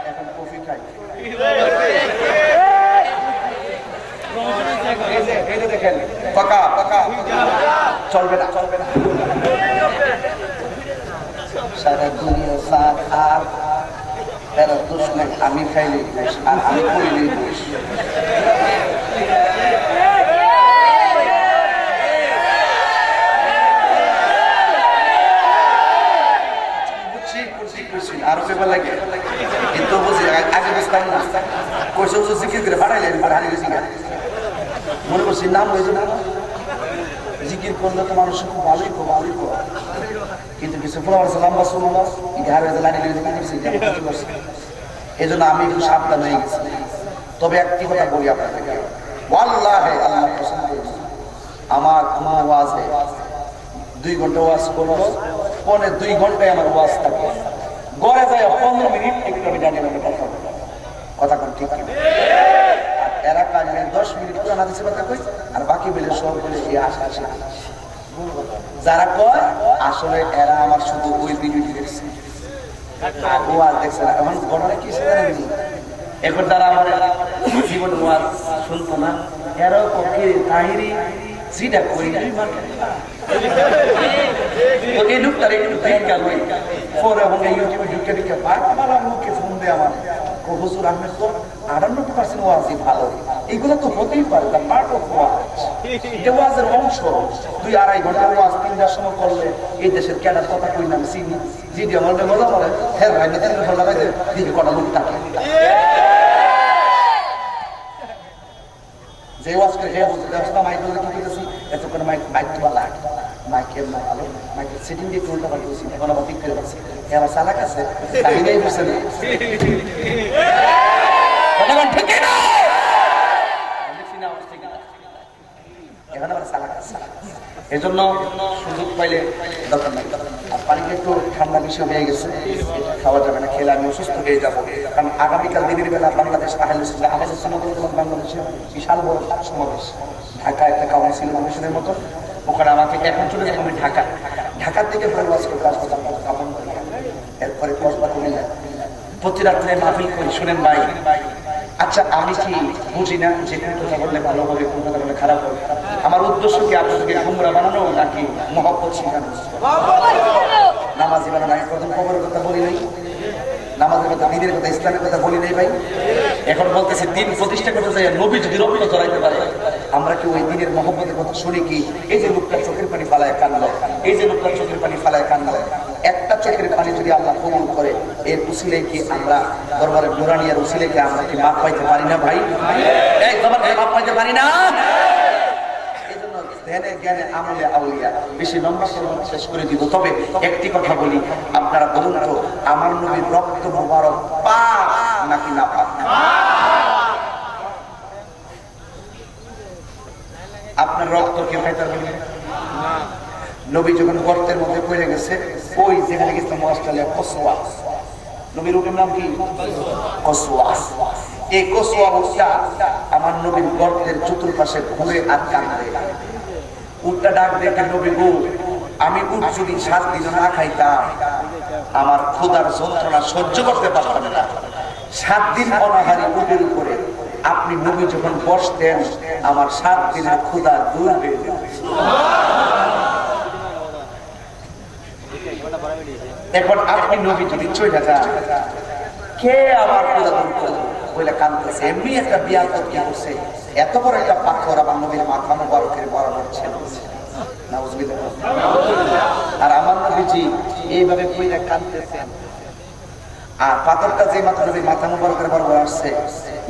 এখন কফি খাই। এই যে দেখেন পাকা পাকা চলবে না, চলবে না। সারা দুনিয়া সাত আর এরা দোষ নাই, আমি খাইলে দোষ আর আমি করিলেই দোষ। আরো পেপার লাগে কিন্তু বুঝি আগে বুঝতাম না। কইসে জিকির করে পাঠাইলেন হারিয়ে গেছি, মনে করছি নাম হয়েছে না, জিকির করলে তো মানুষ খুব ভালোই খুব ভালোই খুব, কিন্তু কিছু লম্বা শুনো না, এই জন্য আমি একটু সাবধান হয়ে গেছি। তবে একটি কথা বলি আপনাদেরকে, ওয়াল্লাহি আল্লাহ পছন্দ করেছে আমার কোনো ওয়াজে 2 ঘন্টা ওয়াজ করবো, পৌনে 2 ঘন্টায় আমার ওয়াজ থাকে। গড়ে যায় 15 মিনিট একটু আমি জানি কথা বলবো, কথা কোন ঠিক কিনা? এরা কাজে 10 মিনিট করে না দিচ্ছে কথা কই, আর বাকি বেলে সব বলে এই আশা আশা যারা কয় আসলে এরা আমার শুধু ওই ভিডিওটি দেখছে আর ওয়াজ দেখছে না। এখন ঘটনা কি সেটা এখন তারা আমার জীবন ওয়াজ শুনতো না, এরাও পক্ষে তাহিরি যেটা করি এই লোকটার একটু দেখা হই পরে ওখানে ইউটিউবে ঢুকে ঢুকে আমার আম্মুকে ফোন দেয় আমার হুজুর আহমেদ তো 98% ওয়াজই ভালো, এইগুলো তো হতেই পারে, দ্য পার্ট অফ ওয়াজ, এটা ওয়াজের অংশ। 2-2.5 ঘন্টা ওয়াজ 3টার সময় করলে এই দেশের ক্যাডার কথা কই না চিনি জিডি আমার মজা করে হ্যাঁ ভাই নেতেন লাগাইতে দিদি কটা লোক থাকে যে ওয়াজ করে হ্যাঁ বলতে আসলাম মাইক বলে কি করতেছি এত করে মাইক তো লাগে মাইকের না ভালো মাইকের সেটিং দিয়ে উল্টা পাল্টেছি এখন আবার ঠিক করে পাচ্ছি হ্যাঁ আমার চালাক আছে তাই নেই বুঝছে না ঠিক না এখন আবার চালাক আছে এই জন্য সুযোগ পাইলে দরকার নাই। আর পানিটা একটু ঠান্ডা বিষয় হয়ে গেছে, এটা খাওয়া যাবে না, খেলে আমি অসুস্থ হয়ে যাবো। কারণ আগামীকাল দিনের বেলা বাংলাদেশ বাংলাদেশে বিশাল বড় সমাবেশ, ঢাকা একটা কাউন্সিল কমিশনের মতো, ওখানে আমাকে এখন চলে যাবো আমি ঢাকার থেকে প্রবাস করতে আসবো, কামন করি, এরপরে কসবা কুমিল্লা প্রতি রাত্রে মাহফিল করি। শুনেন ভাই, আচ্ছা আমি কি বুঝি না যে কোন কথা বললে ভালো হবে, কোন কথা বললে খারাপ হবে? আমার উদ্দেশ্য কি আপনাদেরকে গুমরা বানানো নাকি মহব্বত শেখানো? নামাজি বানানো। আমি প্রথম খবরের কথা বলি নাই, নামাজের কথা, দিনের কথা, ইসলামের কথা বলি নাই ভাই। এখন বলতেছে দিন প্রতিষ্ঠা করতে চাই, নবী যদি রক্ত জড়াইতে পারে, আমরা কি ওই দিনের মহব্বতের কথা শুনি কি? এই যে লোকটা চোখের পানি ফালায় কান্নালো, এই যে লোকটা চোখের পানি ফালায় কান্নালো, একটা চোখের পানি যদি আল্লাহ কবুল করে, এর উসিলে কি আমরা দরবারে নুরানিয়ার উসিলে কি আমরা কি মাপ পাইতে পারি না ভাই? এই দরবারে মাপ পাইতে পারি না? এইজন্য ধ্যানে জ্ঞানে আমলে আউলিয়া, বেশি লম্বা করে শেষ করে দিব। তবে একটি কথা বলি, আপনারা বলুন তো, আমার নবীর রক্ত মুবারক পাক নাকি না পাক? আপনার রক্ত কেউ খাইতে পারবে না। নবী যখন গর্তের মধ্যে পড়ে গেছে, ওই যেখানে গেছে অস্ট্রেলিয়া কসওয়া, নবীর রূপের নাম কি? কসওয়া। এই কসওয়া উটটা আমার নবীর গর্তের চতুর্পাশে ঘুরে আর কাঁদে। উটটা ডাক দেখে নবী গো, আমি উট যদি 7 দিন না খাইতাম আমার ক্ষুধার যন্ত্রণা সহ্য করতে পারতাম না। 7 দিন অনাহারী উটের উপরে আপনি নবী যখন বসতেন, আমার 7 দিনের ক্ষুধা দূর হয়ে যেত। এখন আপনি নবী যদি চলে যান, কে আমার ক্ষুধা দূর করবে বলে কাঁদতেছে। এমনি একটা বিয়ার কি করছে, এত বড় একটা পাথর আমার নবীর মাথা মুবারকের বরাবর ছিল। আর আমার নবীজি এইভাবে কইরা কাঁদতেছেন, আর পাথরটা যে মাত্র নবীর মাথা মুবারকের বরাবর আসছে,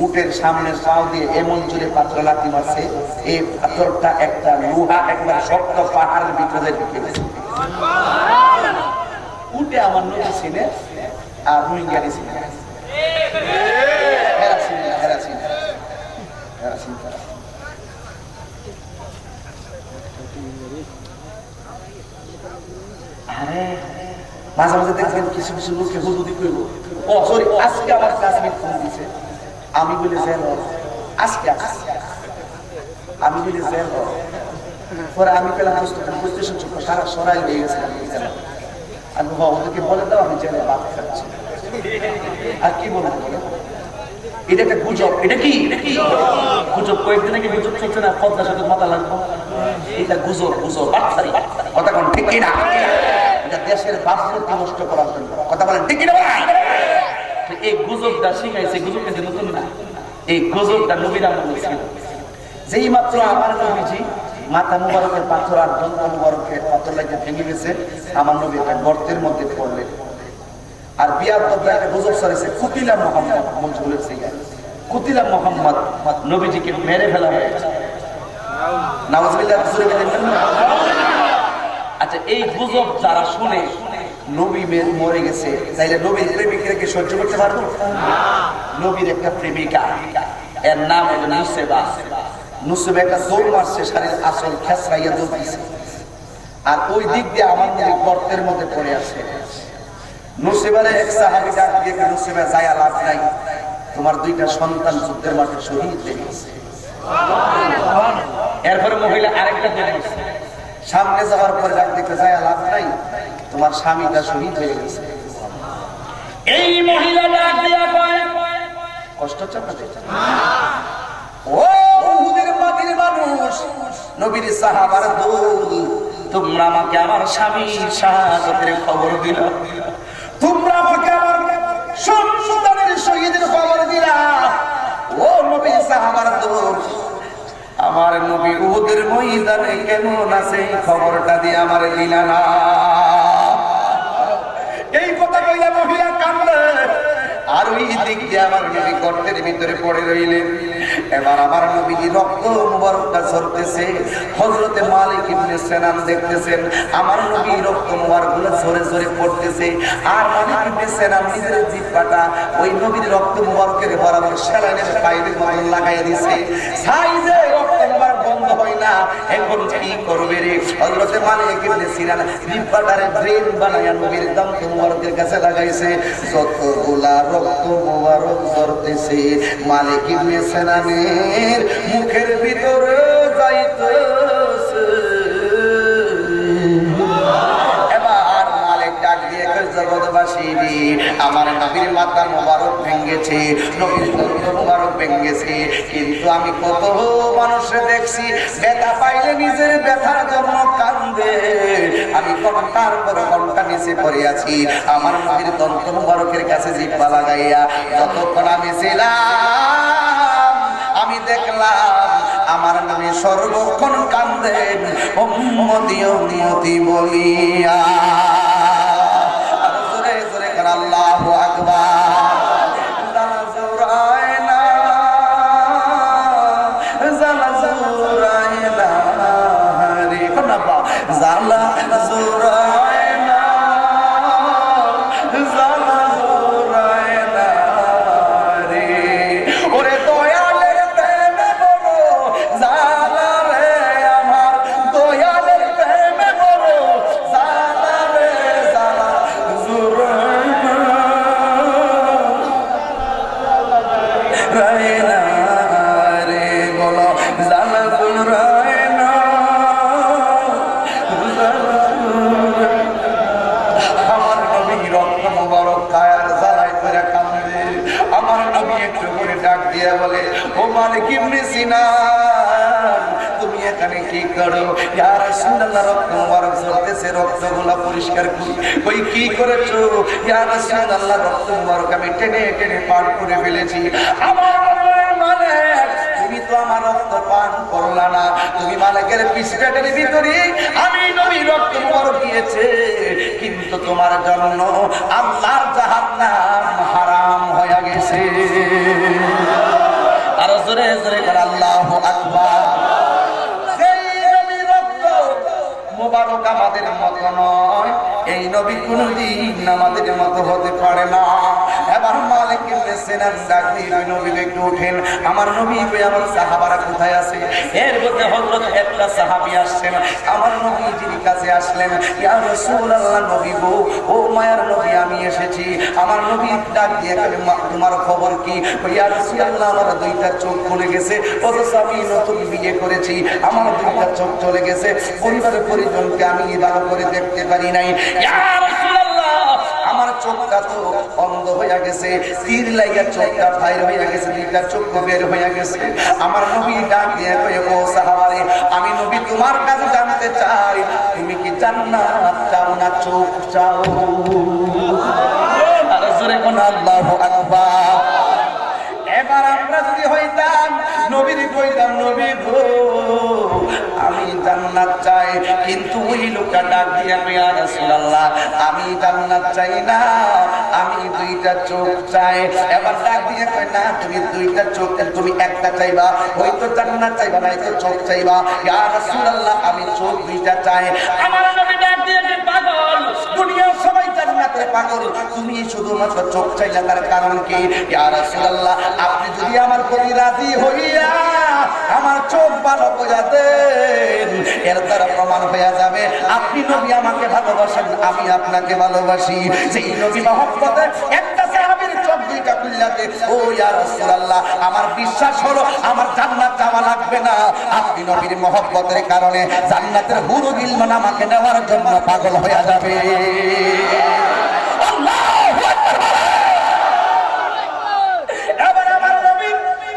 উটের সামনের পাও দিয়ে এমন জোরে পাথর লাথি মারছে, এই পাথরটা একটা লোহা একবার শক্ত পাহাড়ের ভিতরে ঢুকে গেছে। উটে আমার নবী ছিলেন আর রোহিঙ্গারি ছিলেন, মাঝে মাঝে দেখবেন কিছু কিছু লোককে হুজুরি করব। ও সরি, আজকে আমার ক্লাসমেট ফোন দিয়েছে, আমি বলে জেল আজকে আমি বলে জেল পরে আমি পেলাম স্টেশন চুপ সারা সরাই হয়ে গেছে। আমি ওদেরকে বলে দাও আমি জেলে বাদ খাচ্ছি। আর কি বলবো, এটা একটা গুজব। এটা কি গুজব? কয়েকদিন আগে গুজব চলছে না, পদ্মা সেতু মাথা লাগবো, এটা গুজব। গুজব কথা কোন ঠিক কিনা? এটা দেশের ভাবমূর্তি নষ্ট করার জন্য কথা বলেন, ঠিক কিনা? এই গুজবটা শিখাইছে, গুজব কিন্তু নতুন না, এই গুজবটা নবীর আমলে ছিল। যেই মাত্র আমার নবীজি মাথা মুবারকের পাথর আর দন্ত মুবারকের পাথর লাগে ভেঙে গেছে, আমার নবী একটা গর্তের মধ্যে পড়লেন। আর বিয়ার দরজা একটা গুজব ছড়াইছে, কুতিলা মুহাম্মদ, মজবুলের সিগা কুতিলা মুহাম্মদ, নবীজিকে মেরে ফেলা হয়েছে। নাউজুবিল্লাহ। আচ্ছা, এই গুজব যারা শুনে নবী মরে গেছে, তাইলে নবীর প্রেমিকাকে সহ্য করতে পারবো? নবীর একটা প্রেমিকা, এর নাম হলো নুসেবা। নুসেবা একটা দৌড় মারছে, শাড়ির আসল খেসরাইয়া দৌড় দিছে, আর ওই দিক দিয়ে আমার নবী গর্তের মধ্যে পড়ে আছে। নুসেবারে এক সাহাবী ডাক দিয়ে, নুসেবা যায়া লাভ নাই, তোমার 2টা সন্তান যুদ্ধের মাঠে শহীদ হয়ে গেছে। এরপরে মহিলা আরেকটা দৌড় মারছে, সামনে যাওয়ার পরে ডাক দেখতে যায় লাভ নাই, তোমার স্বামীটা শহীদ হয়ে গেছে। এই মহিলা ডাক দিয়া কয়, কষ্ট হচ্ছে আপনাদের? ও উহুদের মাটির মানুষ, নবীর সাহাবার দল, তোমরা আমাকে আমার স্বামীর শাহাদাতের খবর দিল। নবী উহুদের ময়দানে কেমন আছে এই খবরটা দিয়ে আমার দিলা না। এই কথা কইলা মহিলা কান্দে, আর ওই দিক দিয়ে আমার নবী গর্তের ভিতরে পড়ে রইলেন। এবার আমার নবীজি রক্ত মুবারকটা ঝরতেছে। হযরতে মালিক ইবনে সিনান দেখতেছেন আমার নবী রক্ত মুবারকগুলো ঝরে ঝরে পড়তেছে, আর মালিক ইবনে সিনান নিজের জিহ্বাটা ওই নবীর রক্ত মুবারকের বরাবর সেলাইনের পাইপের মতো লাগাইয়া দিছে। সাইজে রক্ত মুবারক বন্ধ হয় না, এখন কি করবে রে? হযরতে মালিক ইবনে সিনান জিহ্বাটারে ব্রেন বানায়া নবীর দন্ত মুবারকের কাছে লাগাইছে। যতগুলা রক্ত মুবারক ঝরতেছে মালিক ইবনে সিনানের মুখের ভিতরে যাইতেছে। এবার মালিক ডাক দিয়ে কয়, জগৎবাসী রে, আমার নবীর মাথা মুবারক ভেঙেছে, নবীর দন্ত মুবারক ভেঙেছে, কিন্তু আমি কত মানুষে দেখছি ব্যথা পাইলে নিজের ব্যথার জন্য কান্দে, আমি ঘন্টার পর ঘন্টা নিচে পড়ে আছি আমার নবীর দন্ত মুবারকের কাছে জিহ্বা লাগাইয়া। যতক্ষণ আমি ছিলাম আমি দেখলাম আমার নবী সর্বক্ষণ কান্দেন উম্মতি উম্মতি বলিয়া। আর জোরে জোরে করে আল্লাহু আকবার। জালা জোরায় না, জালা জোরায় না রে, কোনাবা জালা জোরায় না, জালা জোরায় না রে। ওরে দয়ালের প্রেমে বড় জালা রে, আমার দয়ালের প্রেমে বড় জালা রে, জালা জোরায় না রায় না রে, বলো জালা জোরায় না, আমার নবী রক্ত মুবারক কায়ার জ্বালায় করে কান্দে। আমার নবী একটু করে ডাক দিয়ে বলে, ও মালিক ইবনে সিনান, তুমি এখানে কি করো? ইয়া রাসূলুল্লাহ, রক্ত মুবারক ঝরতেছে, রক্তগুলো পরিষ্কার করি। কই কি করেছো? ইয়া রাসূলুল্লাহ, রক্ত মুবারক আমি টেনে টেনে পান করে ফেলেছি। আমার মালিক, তুমি তো আমার রক্ত পান করলা না, তুমি মালিকের পিছটাটের ভিতরে আমি নবী রক্ত মুবারক দিয়েছে, কিন্তু তোমার জন্য আল্লাহর জাহান্নাম হারাম হয়ে গেছে। আর জোরে জোরে করে আল্লাহু আকবার। সেই নবীর রক্ত মুবারক আমাদের মতো নয়, এই নবী কোনদিন আমাদের মতো হতে পারে না। এবার মালিক ইবনে সিনান ডাক দিয়ে নবী একটু উঠেন, আমার নবী কই, আমার সাহাবারা কোথায় আছে? এর মধ্যে হযরত একটা সাহাবী আসছেন, আমার নবীজির কাছে আসলেন, ইয়া রাসূলুল্লাহ, নবী গো, ও মায়ার নবী, আমি এসেছি। আমার নবী ডাক দিয়ে কই, তোমার খবর কি? ইয়া রাসূলুল্লাহ, আমার দুইটা চোখ চলে গেছে, অথচ আমি নতুন বিয়ে করেছি, আমার দুইটা চোখ চলে গেছে, পরিবারের পরিজনকে আমি ভালো করে দেখতে পারি নাই। ইয়া রাসূলুল্লাহ, আমার চোখটা তো অন্ধ হয়ে গেছে, তীর লাগা চোখটা বাইর হয়ে গেছে, দুইটা চোখ বের হয়ে গেছে। আমার নবী ডাক দিয়ে কয়, ও সাহাবারে, আমি নবী তোমার কাছে জানতে চাই, তুমি কি জান্নাত চাও না চোখ চাও? আর জোরে কোন আল্লাহু আকবার। এবার আমরা যদি হইতাম নবীর কইতাম, নবী গো, আমি জান্নাত চাই, কিন্তু ওই লোকটা ডাক দিয়ে, ইয়া রাসূলুল্লাহ, আমি জান্নাত চাই না, আমি দুইটা চোখ চাই। এবার ডাক দিয়ে কয়, না, তুমি দুইটা চোখ, তুমি একটা চাইবা, হয়তো জান্নাত চাইবা, না তো চোখ চাইবা। ইয়া রাসূলুল্লাহ, আমি চোখ দুইটা চাই। আমার নবী ডাক দিয়ে, পাগল, দুনিয়ার সবাই জান্নাতের পাগল, তুমি শুধুমাত্র চোখ চাইলা, তার কারণ কি? ইয়া রাসূলুল্লাহ, আপনি যদি আমার প্রতি রাজি হইয়া আমার চোখ ভালো করে দেন, এর দ্বারা প্রমাণ হয়ে যাবে আপনি নবী আমাকে ভালোবাসেন, আমি আপনাকে ভালোবাসি। সেই নবী মহব্বতে একটা সাহাবীর চোখ দুইটা খুললাতে, ও ইয়া রাসূলুল্লাহ, আমার বিশ্বাস হলো আমার জান্নাত যাওয়া লাগবে না, আপনি নবীর মহব্বতের কারণে জান্নাতের হুর গিলমান আমাকে নেওয়ার জন্য পাগল হয়ে যাবে। আল্লাহু আকবার। এবার আমার নবী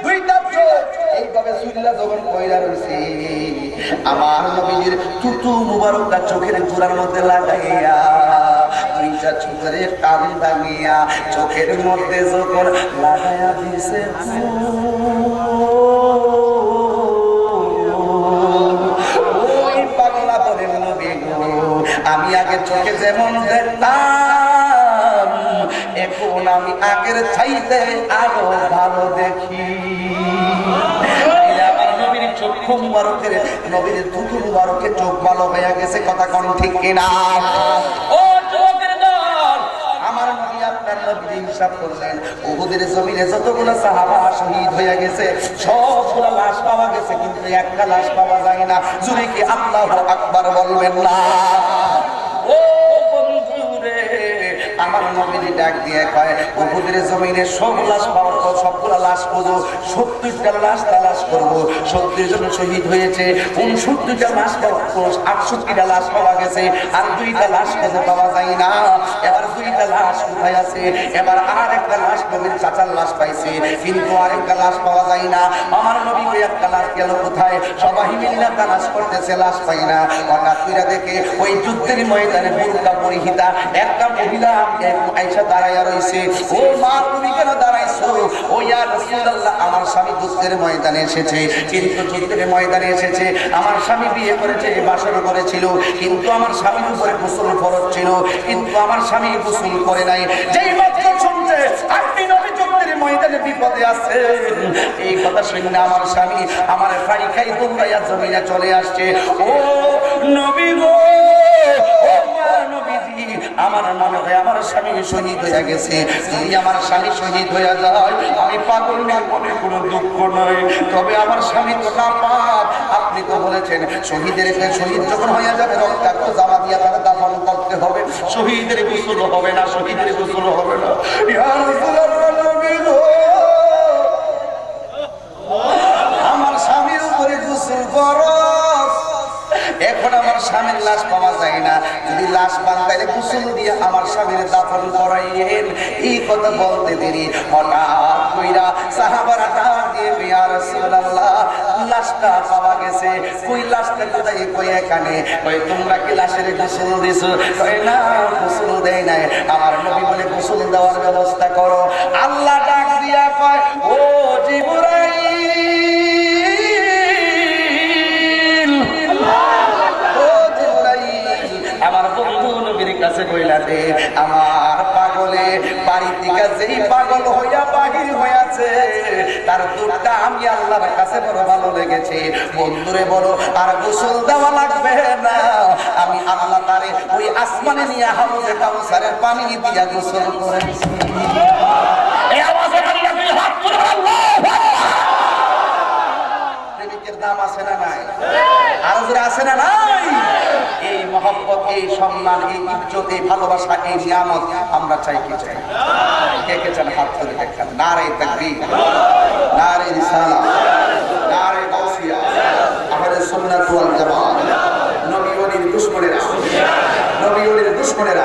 দুইটা চোখ এইভাবে সুইলা যখন কইরা রইছে, আমার নবীর থুতু মুবারকটা চোখের জোড়ার মধ্যে লাগাইয়া দুইটা চোখের কান ভাঙিয়া চোখের মধ্যে যখন লাগাইয়া দিছে, চোখে যেমন দেখতাম এখন আমি আগের চাইতে আরো ভালো দেখি। আমার নবীর চক্ষু মুবারকের, নবীর দুটো মুবারকের চোখ ভালো হয়ে গেছে, কথা কোন ঠিক কিনা? ও যুবকের দল, আমার নবী আপনার নবী হিসাব করলেন উহুদের জমিনে যতগুলো সাহাবা শহীদ হয়ে গেছে সবগুলো লাশ পাওয়া গেছে, কিন্তু একটা লাশ পাওয়া যায় না। জুড়ে কি আল্লাহু আকবার বলবেন না? ও বন্ধুরে, আমার নবী ডাক দিয়ে কয় উহুদের জমিনে সব লাশ পাওয়ার পর সবগুলো লাশ খুঁজো, 70টা লাশ তালাশ করবো। 70 জন শহীদ হয়েছে, 69টা লাশ পাওয়া, 68টা লাশ পাওয়া গেছে, আর 2টা লাশ খুঁজে পাওয়া যায় না। এবার 2টা লাশ কোথায় আছে? এবার আর একটা লাশ নবীর চাচার লাশ পাইছে, কিন্তু আরেকটা লাশ পাওয়া যায় না। আমার নবী ওই একটা লাশ গেল কোথায়? সবাই মিলে তালাশ করতেছে, লাশ পাই না। হঠাৎ করে দেখে ওই যুদ্ধের ময়দানে বুরকা পরিহিতা একটা মহিলা আয়েশা দাঁড়াইয়া রইছে। ও মা, তুমি কেন দাঁড়াইছো? ও ইয়া রাসূলুল্লাহ, আমার স্বামী যুদ্ধের ময়দানে এসেছে, কিন্তু যুদ্ধের ময়দানে এসেছে, আমার স্বামী বিয়ে করেছে, বাসর করেছিল, কিন্তু আমার স্বামীর উপরে গোসল ফরজ ছিল, কিন্তু আমার স্বামী গোসল করে নাই। যেই মাত্র শুনছে আপনি নবী যুদ্ধের ময়দানে বিপদে আছেন, এই কথা শুনে আমার স্বামী আমার খাই খাই দৌড়াইয়া জমিনে চলে আসছে। ও নবী গো, ও মা নবীজি, আমার মনে হয় আমার স্বামী শহীদ হয়ে গেছে। যদি আমার স্বামী শহীদ হয়ে যায় আমি পাগল না, মনে কোনো দুঃখ নয়, তবে আমার স্বামী তো না পাক। আপনি তো বলেছেন শহীদের শহীদ যখন হয়ে যাবে রক্তাক্ত জামা দিয়ে তাকে দাফন করতে হবে, শহীদের গোসল হবে না, শহীদের গোসল হবে না। ইয়া রাসূলুল্লাহ, নবী গো, আমার স্বামীর উপরে গোসল ফরজ, এখন আমার স্বামীর লাশ পাওয়া যায় না, যদি লাশ পান তাহলে গোসল দিয়ে আমার স্বামীর দাফন করাইয়েন। এই কথা বলতে দেরি হঠাৎ কইরা সাহাবারা ডাক দিয়ে ইয়া রাসূলুল্লাহ, লাশটা পাওয়া গেছে। কই লাশটা কোথায়? কই এখানে। কই তোমরা কি লাশের গোসল দিছো? কই না, গোসল দেই নাই। আমার নবী বলে গোসল দেওয়ার ব্যবস্থা করো। আল্লাহ ডাক দিয়া কয় ও জিবরাইল, আমার বন্ধু নবীর কাছে কইলা দে আমার পাগলে বাড়ি থেকে যেই পাগল হইয়া বাহির হইয়াছে তার দুধটা আমি আল্লাহর কাছে বড় ভালো লেগেছে। বন্ধুরে বলো আর গোসল দেওয়া লাগবে না, আমি আল্লাহ তারে ওই আসমানে নিয়ে হাউজে কাউসারের পানি দিয়া গোসল করেছি। এই আওয়াজে কালিয়া তুই হাত তুলে আল্লাহু আকবার। প্রেমিকের দাম আছে না নাই? আর যারা আছে না নাই? এই মহব্বত, এই সম্মান, এই ইজ্জত, এই ভালোবাসা, এই নিয়ামত আমরা চাই কি চাই? কে কে চান হাত তুলে দেখেন। নারে তাকবীর, নারে রিসালাত, নারে গাউসিয়া, আহলে সুন্নাত ওয়াল জামাত। নবী ওলির দুশমনেরা, নবী ওলির দুশমনেরা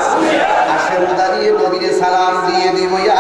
আসে দাঁড়িয়ে নবীর সালাম দিয়ে দিব। ইয়া